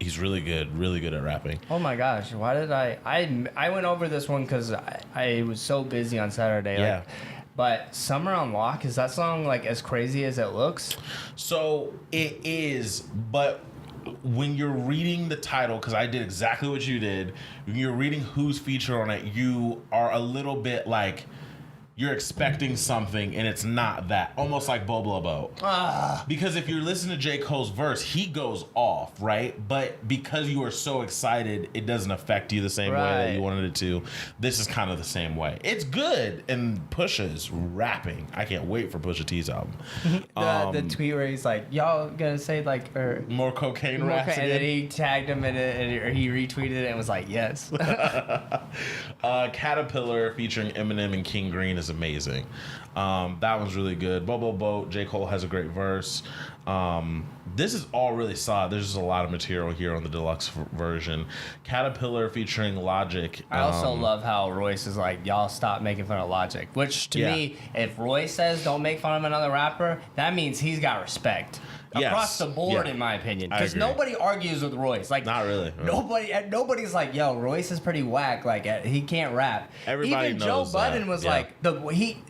He's really good at rapping. Oh my gosh, why did I went over this one because I was so busy on Saturday. Yeah. Like, but Summer on Lock, is that song like as crazy as it looks? So it is, but when you're reading the title, because I did exactly what you did, when you're reading who's featured on it, you are a little bit like, you're expecting something and it's not that. Almost like Bo Blah Bo. Because if you're listening to J. Cole's verse, he goes off, right? But because you are so excited, it doesn't affect you the same way that you wanted it to. This is kind of the same way. It's good, and Pusha's rapping. I can't wait for Pusha T's album. The tweet where he's like, y'all gonna say like, or more cocaine raps and then he tagged him in it, or he retweeted it and was like, yes. Caterpillar featuring Eminem and King Green is amazing. That one's really good. Bobo Boat, J. Cole has a great verse. This is all really solid. There's just a lot of material here on the deluxe version. Caterpillar featuring Logic. I also love how Royce is like, y'all stop making fun of Logic. Which to me, if Royce says don't make fun of another rapper, that means he's got respect. Across the board, in my opinion, because nobody argues with Royce. Like, not really. Nobody's like, "Yo, Royce is pretty whack. Like, he can't rap." Everybody even knows Joe Budden was like,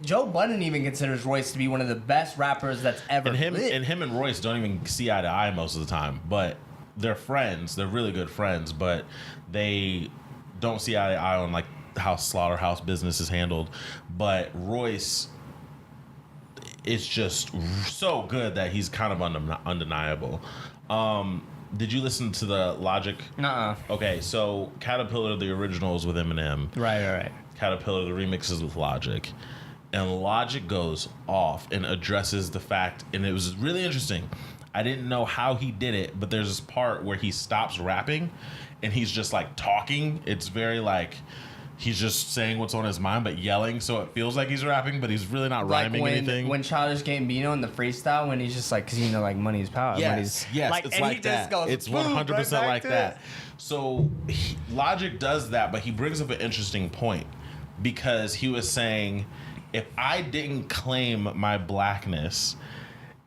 Joe Budden even considers Royce to be one of the best rappers that's ever lived. And him and Royce don't even see eye to eye most of the time, but they're friends. They're really good friends, but they don't see eye to eye on like how Slaughterhouse Business is handled. But Royce, it's just so good that he's kind of undeniable. Did you listen to the Logic? Nuh-uh. Okay, so Caterpillar, the originals with Eminem. Right. Caterpillar, the remixes with Logic. And Logic goes off and addresses the fact, and it was really interesting. I didn't know how he did it, but there's this part where he stops rapping and he's just like talking. It's very like... He's just saying what's on his mind, but yelling, so it feels like he's rapping, but he's really not rhyming anything. When Childish Gambino in the freestyle, when he's just like, because like money is power. Yes, like, it's like that. It's 100% like that. So Logic does that, but he brings up an interesting point, because he was saying, if I didn't claim my blackness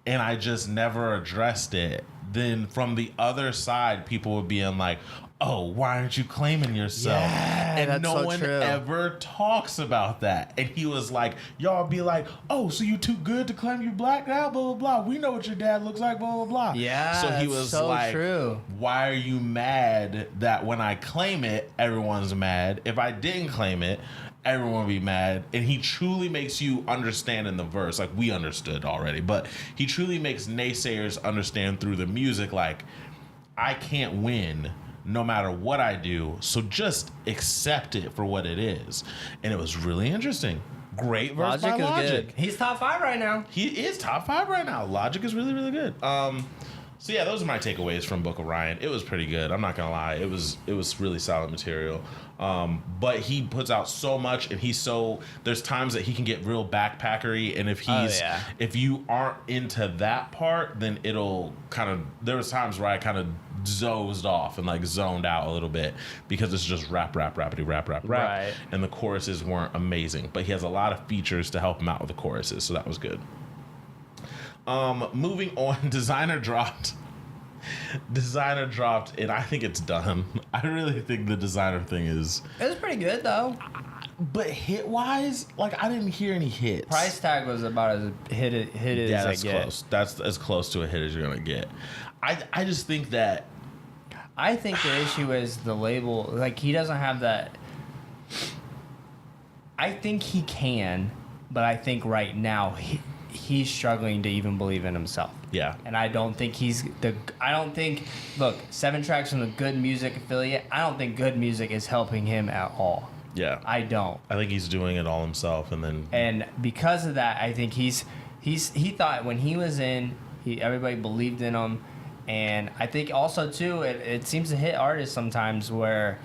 and I just never addressed it, then from the other side, people would be in like, oh, why aren't you claiming yourself? Yeah, and no one ever talks about that. And he was like, y'all be like, oh, so you too good to claim you black now? Blah, blah, blah. We know what your dad looks like, blah, blah, blah. Yeah, so he was so like, true. Why are you mad that when I claim it, everyone's mad? If I didn't claim it, everyone would be mad. And he truly makes you understand in the verse, like we understood already, but he truly makes naysayers understand through the music, like, I can't win no matter what I do, so just accept it for what it is. And it was really interesting. Great verse by Logic. Good. He's top 5 right now. He is top 5 right now. Logic is really, really good. So yeah, those are my takeaways from Book of Ryan. It was pretty good. I'm not gonna lie. It was really solid material. But he puts out so much, and there's times that he can get real backpackery, and if you aren't into that part, then it'll there was times where I kind of dozed off and like zoned out a little bit, because it's just rap, right. And the choruses weren't amazing, but he has a lot of features to help him out with the choruses, so that was good. Moving on, Designer dropped, and I think it's done. I really think the Designer thing is... It was pretty good, though. But hit-wise, like, I didn't hear any hits. Price tag was about as hit as I get. Yeah, close. That's as close to a hit as you're going to get. I just think that... I think the issue is the label. Like, he doesn't have that... I think he can, but I think right now... He's struggling to even believe in himself. Yeah. And I don't think look, 7 tracks from the Good Music affiliate, I don't think Good Music is helping him at all. Yeah. I don't. I think he's doing it all himself, and because of that, I think he's he thought when he was in, everybody believed in him, and I think also too it seems to hit artists sometimes where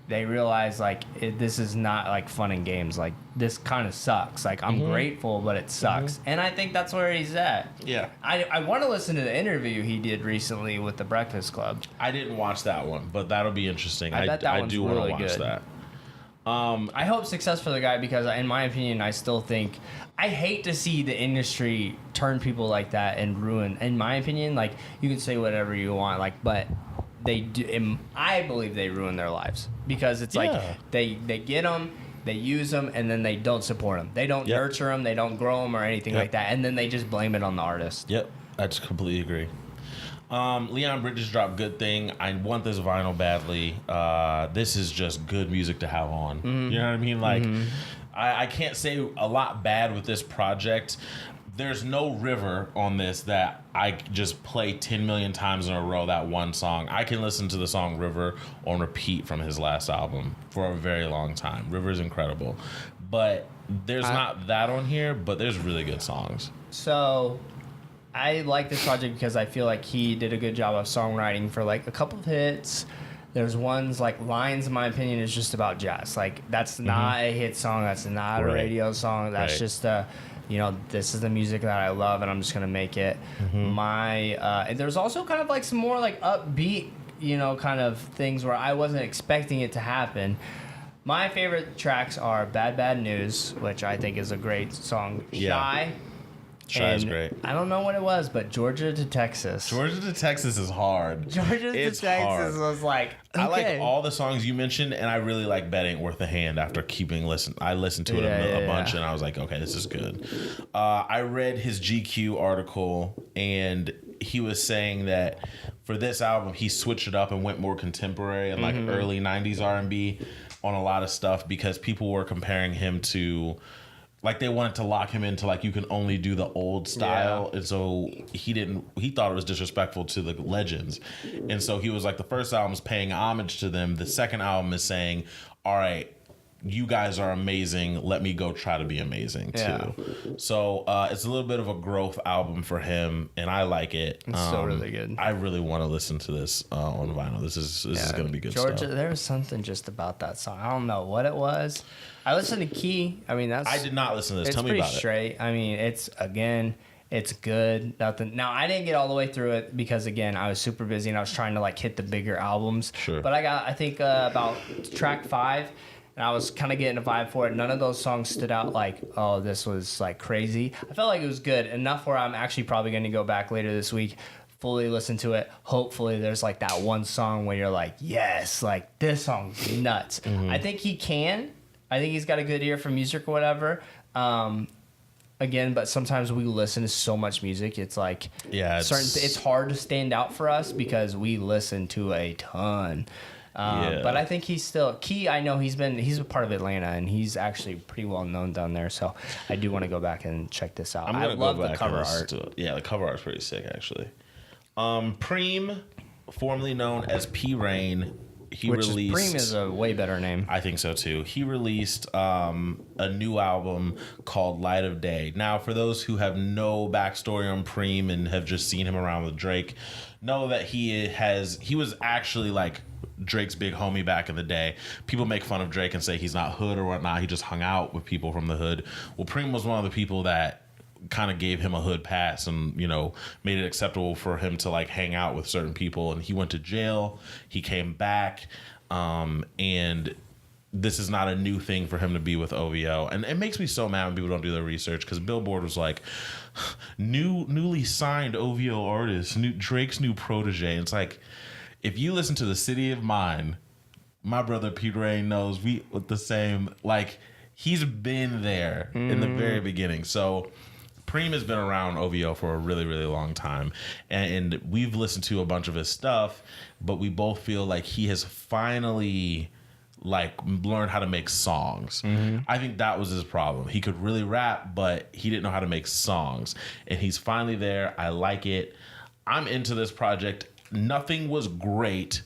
they realize like this is not like fun and games. Like this kind of sucks. Like I'm grateful, but it sucks. And I think that's where he's at. Yeah. I want to listen to the interview he did recently with the Breakfast Club. I didn't watch that one, but that'll be interesting. I bet that one's do want to really watch good. that. I hope success for the guy because, in my opinion, I still think I hate to see the industry turn people like that and ruin. In my opinion, like you can say whatever you want, like, but they do. I believe they ruin their lives because it's like they get them, they use them, and then they don't support them. They don't nurture them, they don't grow them or anything like that, and then they just blame it on the artist. Yep, I just completely agree. Leon Bridges dropped Good Thing. I want this vinyl badly. This is just good music to have on. You know what I mean? Like, I can't say a lot bad with this project. There's no River on this that I just play 10 million times in a row, that one song. I can listen to the song River on repeat from his last album for a very long time. River's incredible. But there's not that on here, but there's really good songs. So I like this project because I feel like he did a good job of songwriting for like a couple of hits. There's ones like Lines, in my opinion, is just about jazz. Like that's not a hit song. That's not a radio song. That's just a, this is the music that I love and I'm just going to make it. And there's also kind of like some more like upbeat, kind of things where I wasn't expecting it to happen. My favorite tracks are Bad Bad News, which I think is a great song. Shy. Shy is great. I don't know what it was, but Georgia to Texas. Georgia to Texas is hard. Georgia to Texas was like, okay. I like all the songs you mentioned, and I really like Bet Ain't Worth a Hand after I listened to it a bunch, and I was like, okay, this is good. I read his GQ article, and he was saying that for this album, he switched it up and went more contemporary and like early 90s R&B on a lot of stuff because people were comparing him to... Like they wanted to lock him into like you can only do the old style, and so he thought it was disrespectful to the legends, and so he was like the first album is paying homage to them. The second album is saying, all right, you guys are amazing. Let me go try to be amazing too. So it's a little bit of a growth album for him, and I like it. It's still really good. I really want to listen to this on vinyl. This is going to be good Georgia, stuff. there was something just about that song. I don't know what it was. I listened to Key. I mean, I did not listen to this. Tell me about it. It's pretty straight. I mean, it's good. Nothing. Now, I didn't get all the way through it because, again, I was super busy and I was trying to like hit the bigger albums. Sure. But I think about track 5. And I was kind of getting a vibe for it. None of those songs stood out like, oh, this was like crazy. I felt like it was good enough where I'm actually probably going to go back later this week, fully listen to it. Hopefully there's like that one song where you're like, yes, like this song's nuts. I think he can. I think he's got a good ear for music or whatever. Again, but sometimes we listen to so much music. It's like it's hard to stand out for us because we listen to a ton. But I think he's still Key. I know he's a part of Atlanta and he's actually pretty well known down there. So I do want to go back and check this out. I love the cover art. The cover art's pretty sick actually. Preem, formerly known as P Rain, Preem is a way better name. I think so too. He released a new album called Light of Day. Now, for those who have no backstory on Preem and have just seen him around with Drake, know that he was actually like Drake's big homie back in the day. People make fun of Drake and say he's not hood or whatnot. He just hung out with people from the hood. Well, Preem was one of the people that kind of gave him a hood pass and, made it acceptable for him to like hang out with certain people. And he went to jail. He came back. And this is not a new thing for him to be with OVO. And it makes me so mad when people don't do their research because Billboard was like, newly signed OVO artist, Drake's new protege. And it's like, if you listen to The City of Mine, my brother Pete Rain knows we with the same, like, he's been there in the very beginning. So Preem has been around OVO for a really, really long time. And we've listened to a bunch of his stuff, but we both feel like he has finally like learned how to make songs. I think that was his problem. He could really rap, but he didn't know how to make songs. And he's finally there. I like it. I'm into this project. Nothing was great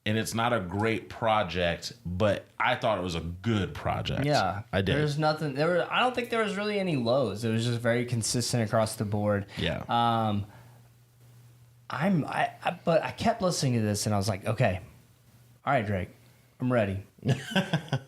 and it's not a great project, but I thought it was a good project. Yeah, I did. There's nothing. I don't think there was really any lows. It was just very consistent across the board. Yeah. But I kept listening to this and I was like, okay, all right, Drake, I'm ready.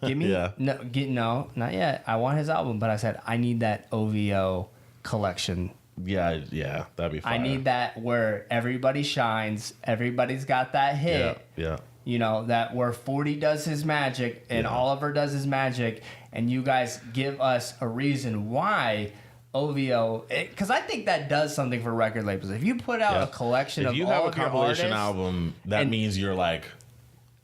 Give me no, not yet. I want his album, but I said I need that OVO collection. Yeah, that'd be fine. I need that where everybody shines, everybody's got that hit. Yeah. You know, that where 40 does his magic and Oliver does his magic, and you guys give us a reason why OVO, because I think that does something for record labels. If you put out a collection of all of your artists, if you have a compilation album, that means you're like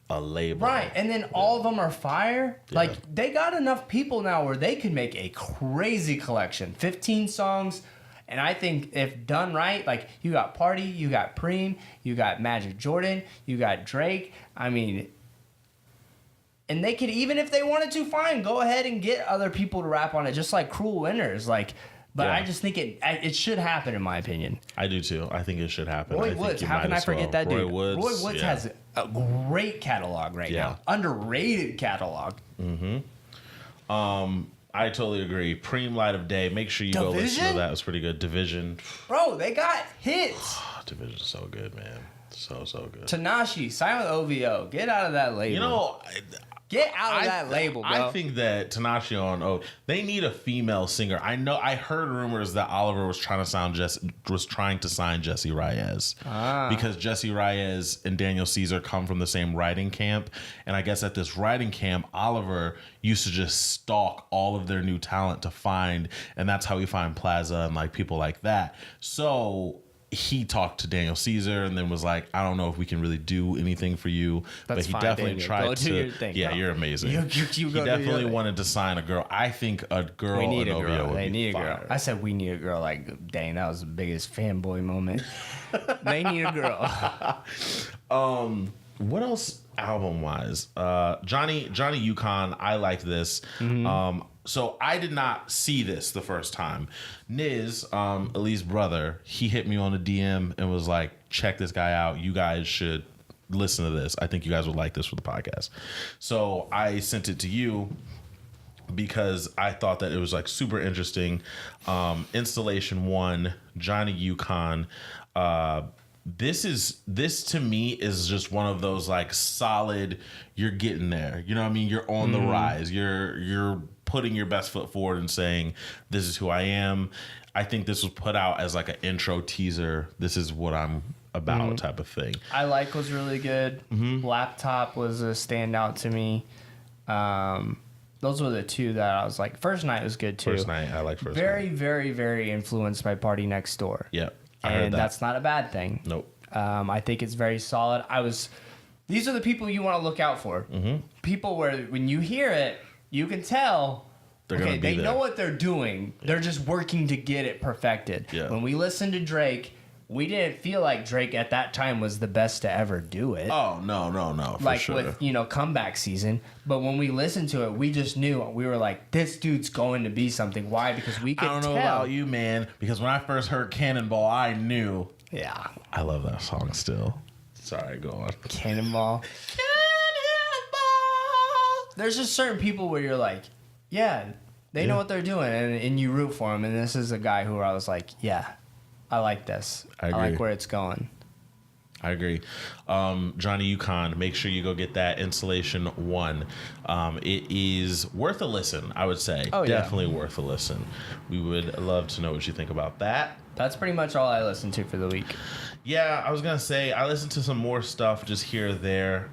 a label. Right, and then all of them are fire. Yeah. Like, they got enough people now where they can make a crazy collection. 15 songs. And I think if done right, like, you got Party, you got Preem, you got Magic Jordan, you got Drake. I mean, and they could, even if they wanted to, fine, go ahead and get other people to rap on it, just like Cruel Winters. Like, but I just think it should happen, in my opinion. I do too. I think it should happen. Roy Woods, how can I forget that dude? Roy Woods has a great catalog right now. Underrated catalog. I totally agree. Preem Light of Day. Make sure you go listen to that. It was pretty good. Division. Bro, they got hits. Division's so good, man. So good. Tanashi, sign with OVO. Get out of that label. You know, get out of that label, bro. I think that Tanashi on they need a female singer. I heard rumors that Oliver was trying to sign Jesse Reyes because Jesse Reyes and Daniel Caesar come from the same writing camp, and I guess at this writing camp, Oliver used to just stalk all of their new talent to find, and that's how we find Plaza and like people like that. So he talked to Daniel Caesar and then was like, I don't know if we can really do anything for you. But he definitely tried to. Your thing, yeah, bro. you're amazing. You he definitely wanted to sign a girl. I think a girl. We need a OVO girl. would They be need a fire. girl. I said we need a girl. Like, dang, that was the biggest fanboy moment. They need a girl. What else album wise? Johnny Yukon. I like this. So I did not see this the first time. Niz, Elie's brother, he hit me on a DM and was like, check this guy out. You guys should listen to this. I think you guys would like this for the podcast. So I sent it to you because I thought that it was like super interesting. Installation 1, Johnny Yukon. This to me is just one of those like solid, you're getting there. You know what I mean? You're on the rise. You're putting your best foot forward and saying, this is who I am. I think this was put out as like an intro teaser. This is what I'm about type of thing. I Like was really good. Laptop was a standout to me. Those were the two that I was like, First Night was good too. First Night, I like First Night. Very, very, very influenced by Party Next Door. Yep. I heard that. That's not a bad thing. Nope. I think it's very solid. These are the people you want to look out for. People where when you hear it, you can tell they know what they're doing. Yeah. They're just working to get it perfected. Yeah. When we listened to Drake, we didn't feel like Drake at that time was the best to ever do it. Oh, no, for like sure. with, comeback season. But when we listened to it, we just knew. We were like, this dude's going to be something. Why? Because we could tell. I don't know about you, man, because when I first heard Cannonball, I knew. Yeah. I love that song still. Sorry, go on. Cannonball. There's just certain people where you're like, yeah, they know what they're doing, and you root for them. And this is a guy who I was like, yeah, I like this. I agree. I like where it's going. I agree. Johnny Yukon, make sure you go get that Installation 1. It is worth a listen, I would say. Oh, yeah. Definitely worth a listen. We would love to know what you think about that. That's pretty much all I listened to for the week. Yeah, I was gonna say I listened to some more stuff just here or there,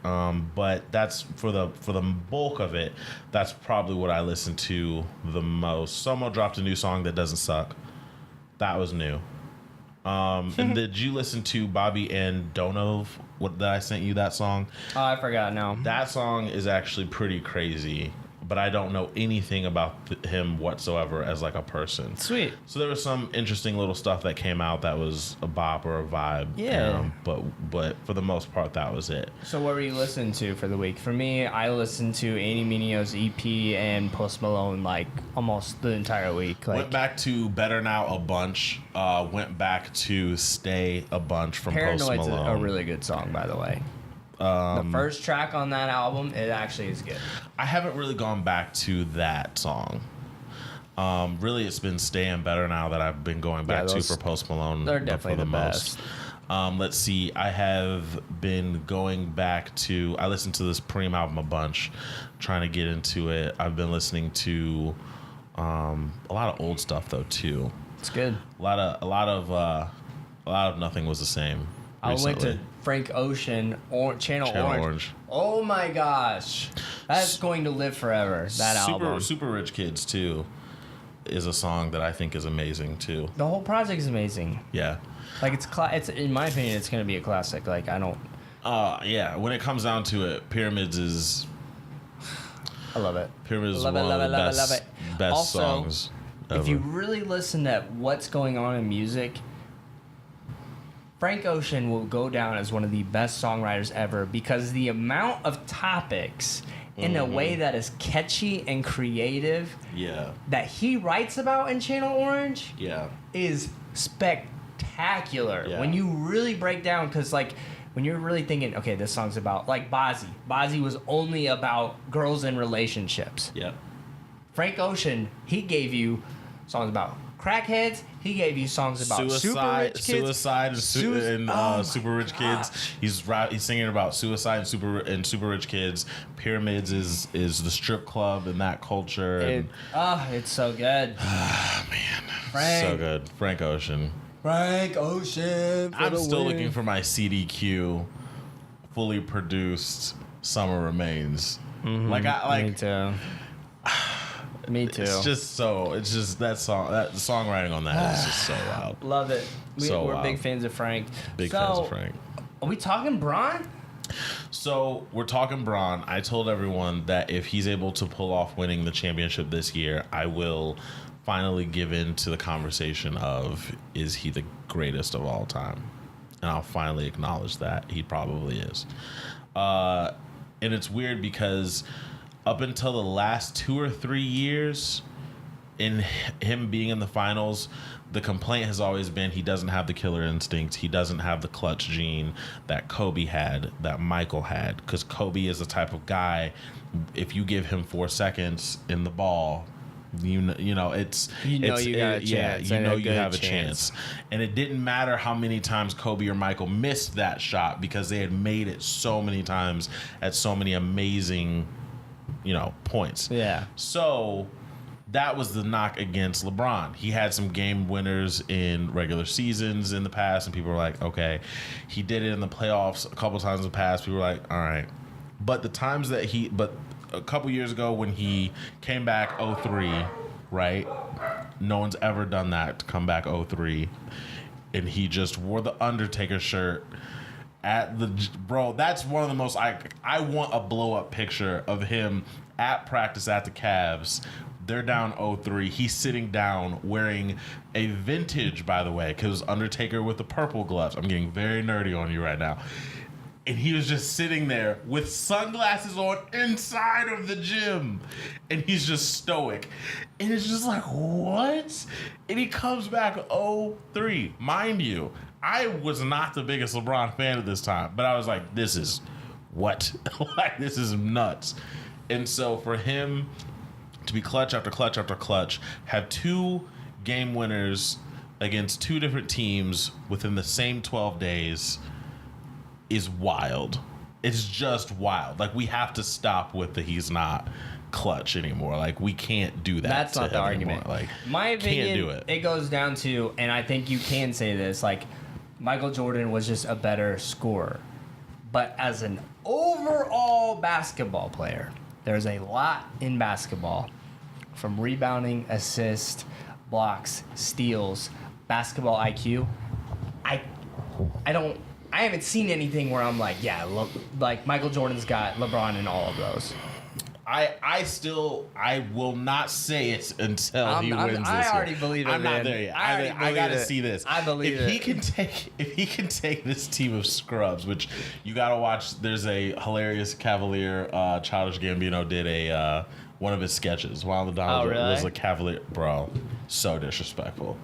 but that's for the bulk of it. That's probably what I listened to the most. Someone dropped a new song that doesn't suck. That was new. And did you listen to Bobby and Donov? What that I sent you that song? Oh, I forgot now. That song is actually pretty crazy, but I don't know anything about him whatsoever as like a person. Sweet. So there was some interesting little stuff that came out that was a bop or a vibe. Yeah. But for the most part, that was it. So what were you listening to for the week? For me, I listened to Annie Minio's EP and Post Malone like almost the entire week. Like, went back to Better Now a bunch. Went back to Stay a bunch from Post Paranoid's Malone. a really good song, by the way. The first track on that album, it actually is good. I haven't really gone back to that song. Really, it's been Staying Better now that I've been going back to for Post Malone. They're definitely the best. Let's see. I have been going back to. I listened to this Preem album a bunch, trying to get into it. I've been listening to a lot of old stuff though too. It's good. A lot of Nothing Was the Same. I went to Frank Ocean or Channel Orange. Oh my gosh, that's going to live forever. That album. Super Rich Kids too is a song that I think is amazing too. The whole project is amazing. Yeah. Like it's in my opinion, it's gonna be a classic. Like I don't. Yeah. When it comes down to it, Pyramids is. I love it. Pyramids is one of the best also, songs ever. If you really listen to what's going on in music, Frank Ocean will go down as one of the best songwriters ever because the amount of topics in a way that is catchy and creative that he writes about in Channel Orange is spectacular. Yeah. When you really break down, because like when you're really thinking, okay, this song's about like Bazzi was only about girls and relationships. Yep. Frank Ocean, he gave you songs about crackheads. He gave you songs about super rich kids. Super rich kids. He's singing about suicide and super rich kids. Pyramids is the strip club in that culture. It's so good. Man, so good. Frank Ocean. I'm still looking for my CDQ fully produced Summer Remains. Me too. Me too. It's just that songwriting on that is just so wild. Love it. We're big fans of Frank. Fans of Frank. Are we talking Bron? So we're talking Bron. I told everyone that if he's able to pull off winning the championship this year, I will finally give in to the conversation of, is he the greatest of all time? And I'll finally acknowledge that he probably is. And it's weird because up until the last 2 or 3 years, in him being in the finals, the complaint has always been he doesn't have the killer instinct. He doesn't have the clutch gene that Kobe had, that Michael had. Because Kobe is the type of guy, if you give him 4 seconds in the ball, you have a chance. And it didn't matter how many times Kobe or Michael missed that shot because they had made it so many times at so many amazing points. Yeah. So that was the knock against LeBron. He had some game winners in regular seasons in the past, and people were like, okay. He did it in the playoffs a couple times in the past. People were like, all right. But a couple years ago when he came back 0-3, right? No one's ever done that to come back 0-3. And he just wore the Undertaker shirt that's one of the most I want a blow up picture of him at practice at the Cavs. They're down 0-3. He's sitting down wearing a vintage, by the way, because Undertaker with the purple gloves. I'm getting very nerdy on you right now. And he was just sitting there with sunglasses on inside of the gym. And he's just stoic. And it's just like, what? And he comes back 0-3. Mind you, I was not the biggest LeBron fan at this time. But I was like, this is what? Like, this is nuts. And so for him to be clutch after clutch after clutch, have 2 game winners against 2 different teams within the same 12 days is wild. It's just wild. Like, we have to stop with the he's not clutch anymore. Like, we can't do that. That's not the argument. Like, my opinion, can't do it. It goes down to, and I think you can say this, like, Michael Jordan was just a better scorer. But as an overall basketball player, there's a lot in basketball, from rebounding, assist, blocks, steals, basketball IQ. I haven't seen anything where I'm like, yeah, look, like Michael Jordan's got LeBron in all of those. I will not say it until he wins this I already believe it. I'm not there yet. I gotta see this. I believe it. If he can take this team of scrubs, which you gotta watch. There's a hilarious Cavalier. Childish Gambino did one of his sketches. While the Donald was a Cavalier, bro, so disrespectful.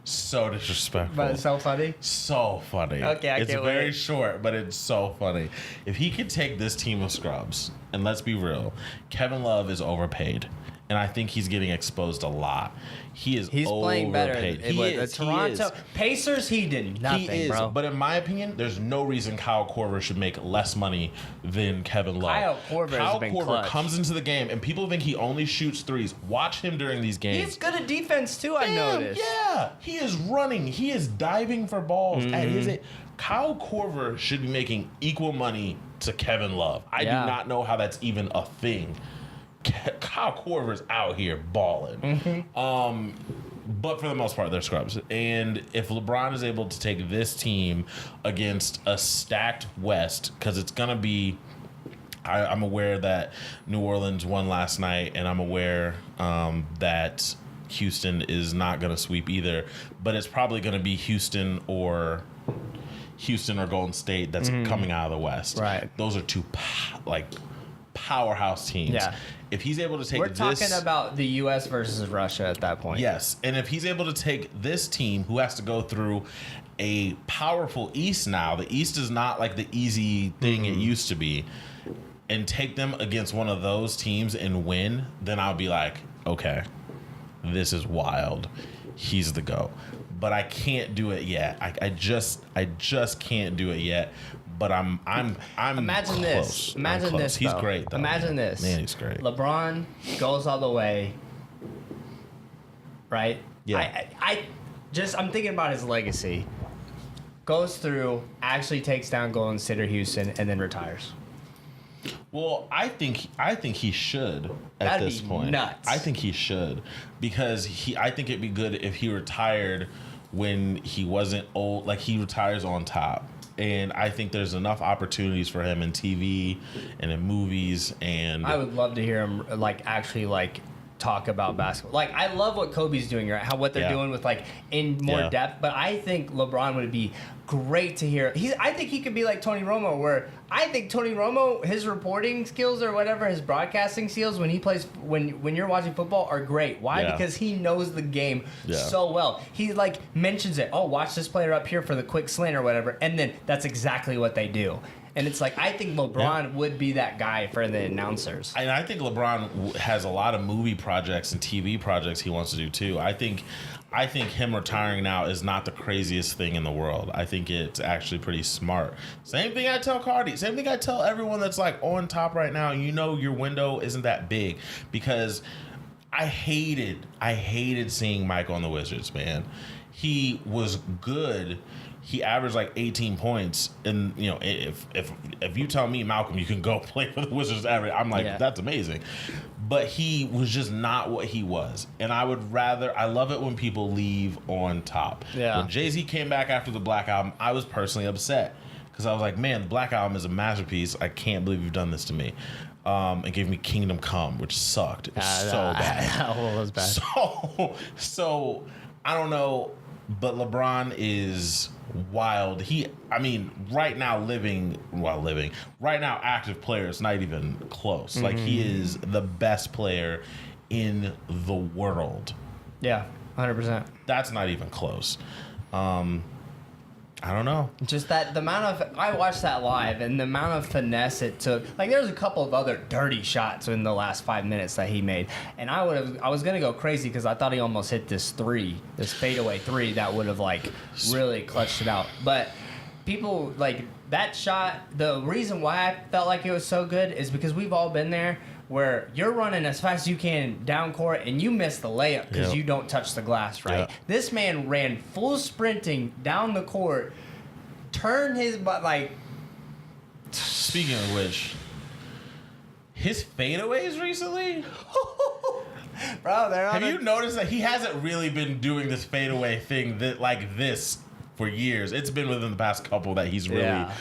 So disrespectful. But it's so funny. So funny. Okay, I it's can't very wait. short, but it's so funny. If he could take this team of scrubs, and let's be real, Kevin Love is overpaid. And I think he's getting exposed a lot. He's playing better. He With is. the Toronto Pacers, he did nothing, He is. bro. But in my opinion, there's no reason Kyle Korver should make less money than Kevin Love. Kyle Korver comes into the game, and people think he only shoots threes. Watch him during these games. He's good at defense, too, I noticed. Yeah. He is running. He is diving for balls. Mm-hmm. At his age. Kyle Korver should be making equal money to Kevin Love. I do not know how that's even a thing. Kyle Korver's out here balling. Mm-hmm. But for the most part, they're scrubs. And if LeBron is able to take this team against a stacked West, because it's going to be... I'm aware that New Orleans won last night, and I'm aware that Houston is not going to sweep either. But it's probably going to be Houston or Golden State that's coming out of the West. Right. Those are two powerhouse teams. Yeah. If he's able to take We're talking about the U.S. versus Russia at that point. Yes, and if he's able to take this team who has to go through a powerful East now, the East is not like the easy thing it used to be, and take them against one of those teams and win, then I'll be like, okay, this is wild. He's the GOAT. But I can't do it yet. I just can't do it yet. But I'm Imagine close. this. Imagine close. this. He's though. great. Though. Imagine this. Man, he's great. LeBron goes all the way. Right. Yeah. I'm thinking about his legacy. Goes through, actually takes down Golden State or Houston, and then retires. Well, I think he should at That'd this be point. nuts. I think he should because I think it'd be good if he retired when he wasn't old, like he retires on top. And I think there's enough opportunities for him in TV and in movies. And I would love to hear him actually talk about basketball. Like, I love what Kobe's doing, right? What they're doing with in more depth. But I think LeBron would be great to hear. I think he could be like Tony Romo, where I think Tony Romo, his reporting skills or whatever, his broadcasting skills when he plays, when you're watching football are great. Why? Yeah. Because he knows the game so well. He mentions it. Oh, watch this player up here for the quick slant or whatever, and then that's exactly what they do. And it's I think LeBron would be that guy for the announcers. And I think LeBron has a lot of movie projects and TV projects he wants to do too. I think him retiring now is not the craziest thing in the world. I think it's actually pretty smart. Same thing I tell Cardi. Same thing I tell everyone that's on top right now. You know your window isn't that big because I hated seeing Mike on the Wizards, man. He was good. He averaged 18 points, and if you tell me, Malcolm, you can go play for the Wizards average, I'm that's amazing. But he was just not what he was, and I love it when people leave on top. Yeah. When Jay-Z came back after the Black Album, I was personally upset because I was like, man, the Black Album is a masterpiece. I can't believe you've done this to me. It gave me Kingdom Come, which sucked. It was so bad. That was bad. So I don't know. But LeBron is wild. Right now active player is not even close. He is the best player in the world. Yeah, 100%. That's not even close. I don't know. Just the amount of... I watched that live, and the amount of finesse it took. There was a couple of other dirty shots in the last 5 minutes that he made. And I was going to go crazy because I thought he almost hit this fadeaway three that would have, really clutched it out. But people, that shot, the reason why I felt like it was so good is because we've all been there where you're running as fast as you can down court and you miss the layup because you don't touch the glass right. Yep. This man ran full sprinting down the court, turned his butt Speaking of which, his fadeaways recently. Bro, have you noticed that he hasn't really been doing this fadeaway thing this for years? It's been within the past couple that he's really. Yeah.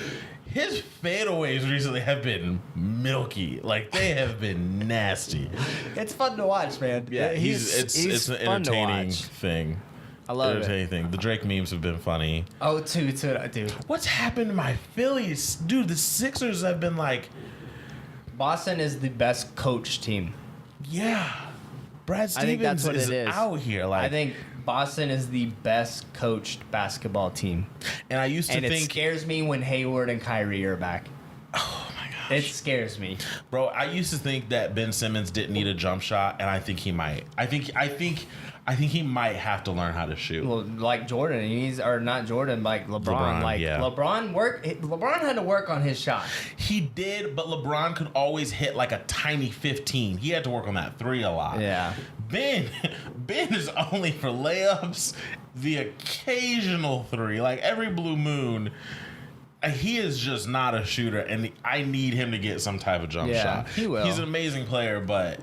His fadeaways recently have been milky. They have been nasty. It's fun to watch, man. Yeah, it's an entertaining thing. I love entertaining thing. The Drake memes have been funny. Oh, dude. What's happened to my Phillies? Dude, the Sixers have been Boston is the best coach team. Yeah. Brad I think that's Stevens what is it is. out here. Like, I think Boston is the best coached basketball team. and I used to And it think, scares me when Hayward and Kyrie are back. oh my gosh, It scares me. bro. I used to think that Ben Simmons didn't need a jump shot, and I think he might. I think he might have to learn how to shoot. Well, like Jordan, or not Jordan, like LeBron. LeBron had to work on his shot. He did, but LeBron could always hit like a tiny 15. He had to work on that 3 a lot. Yeah. Ben is only for layups, the occasional 3, like every blue moon. He is just not a shooter, and I need him to get some type of jump shot. He will. He's an amazing player, but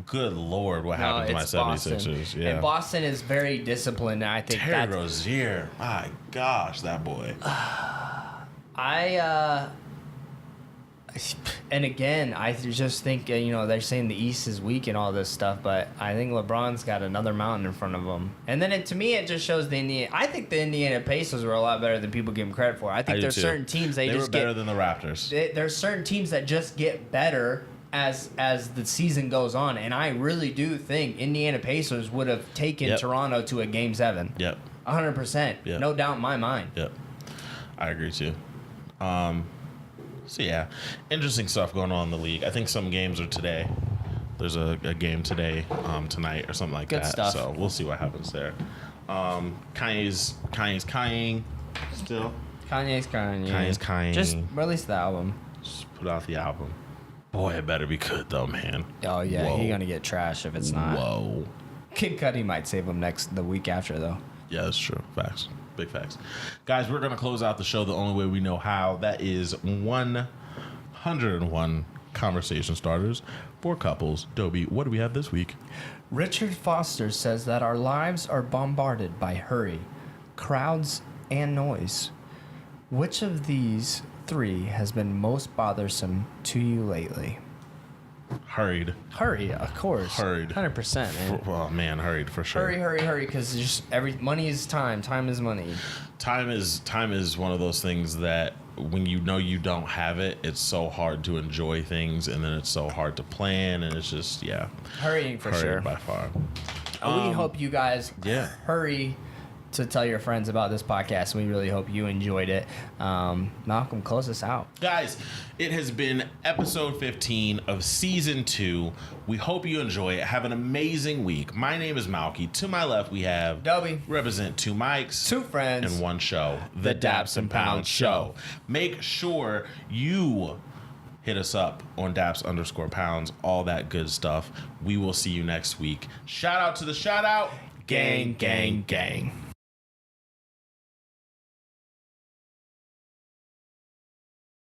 good Lord, what happened to my 76ers? Yeah. And Boston is very disciplined. I think Terry Rozier, my gosh, that boy. And again, I just think, they're saying the East is weak and all this stuff, but I think LeBron's got another mountain in front of him. And then to me, it just shows I think the Indiana Pacers were a lot better than people give them credit for. I think there's certain teams they were better than the Raptors. There's certain teams that just get better as the season goes on, and I really do think Indiana Pacers would have taken Toronto to a Game 7. Yep. 100%. Yep. No doubt in my mind. Yep. I agree too. So yeah, interesting stuff going on in the league. I think some games are today. There's a game today, tonight or something like Good that. stuff. So we'll see what happens there. Kanye's Kanye still. Kanye's Kanye. Just release the album. Just put out the album. Boy, it better be good though, man. Oh yeah, Whoa. he's gonna get trash if it's not. Whoa. Kid Cudi might save him the week after though. Yeah, that's true. Facts. Big facts. Guys, we're going to close out the show the only way we know how. That is 101 conversation starters for couples. Dobie, what do we have this week? Richard Foster says that our lives are bombarded by hurry, crowds, and noise. Which of these 3 has been most bothersome to you lately? Hurried. Hurry, of course. Hurried. 100%, man. Oh, man, hurried for sure. Hurry, because just money is time. Time is money. Time is one of those things that when you know you don't have it, it's so hard to enjoy things, and then it's so hard to plan, and it's just, yeah. Hurrying for sure. by far. We hope you guys Yeah. hurry to tell your friends about this podcast. We really hope you enjoyed it. Malcolm, close us out. Guys, it has been episode 15 of season 2. We hope you enjoy it. Have an amazing week. My name is Malky. To my left, we have Dobie. Represent 2 mics, 2 friends, and 1 show. The Daps and Pounds Show. Make sure you hit us up on Daps_Pounds, all that good stuff. We will see you next week. Shout out to the shout out. Gang, gang, gang.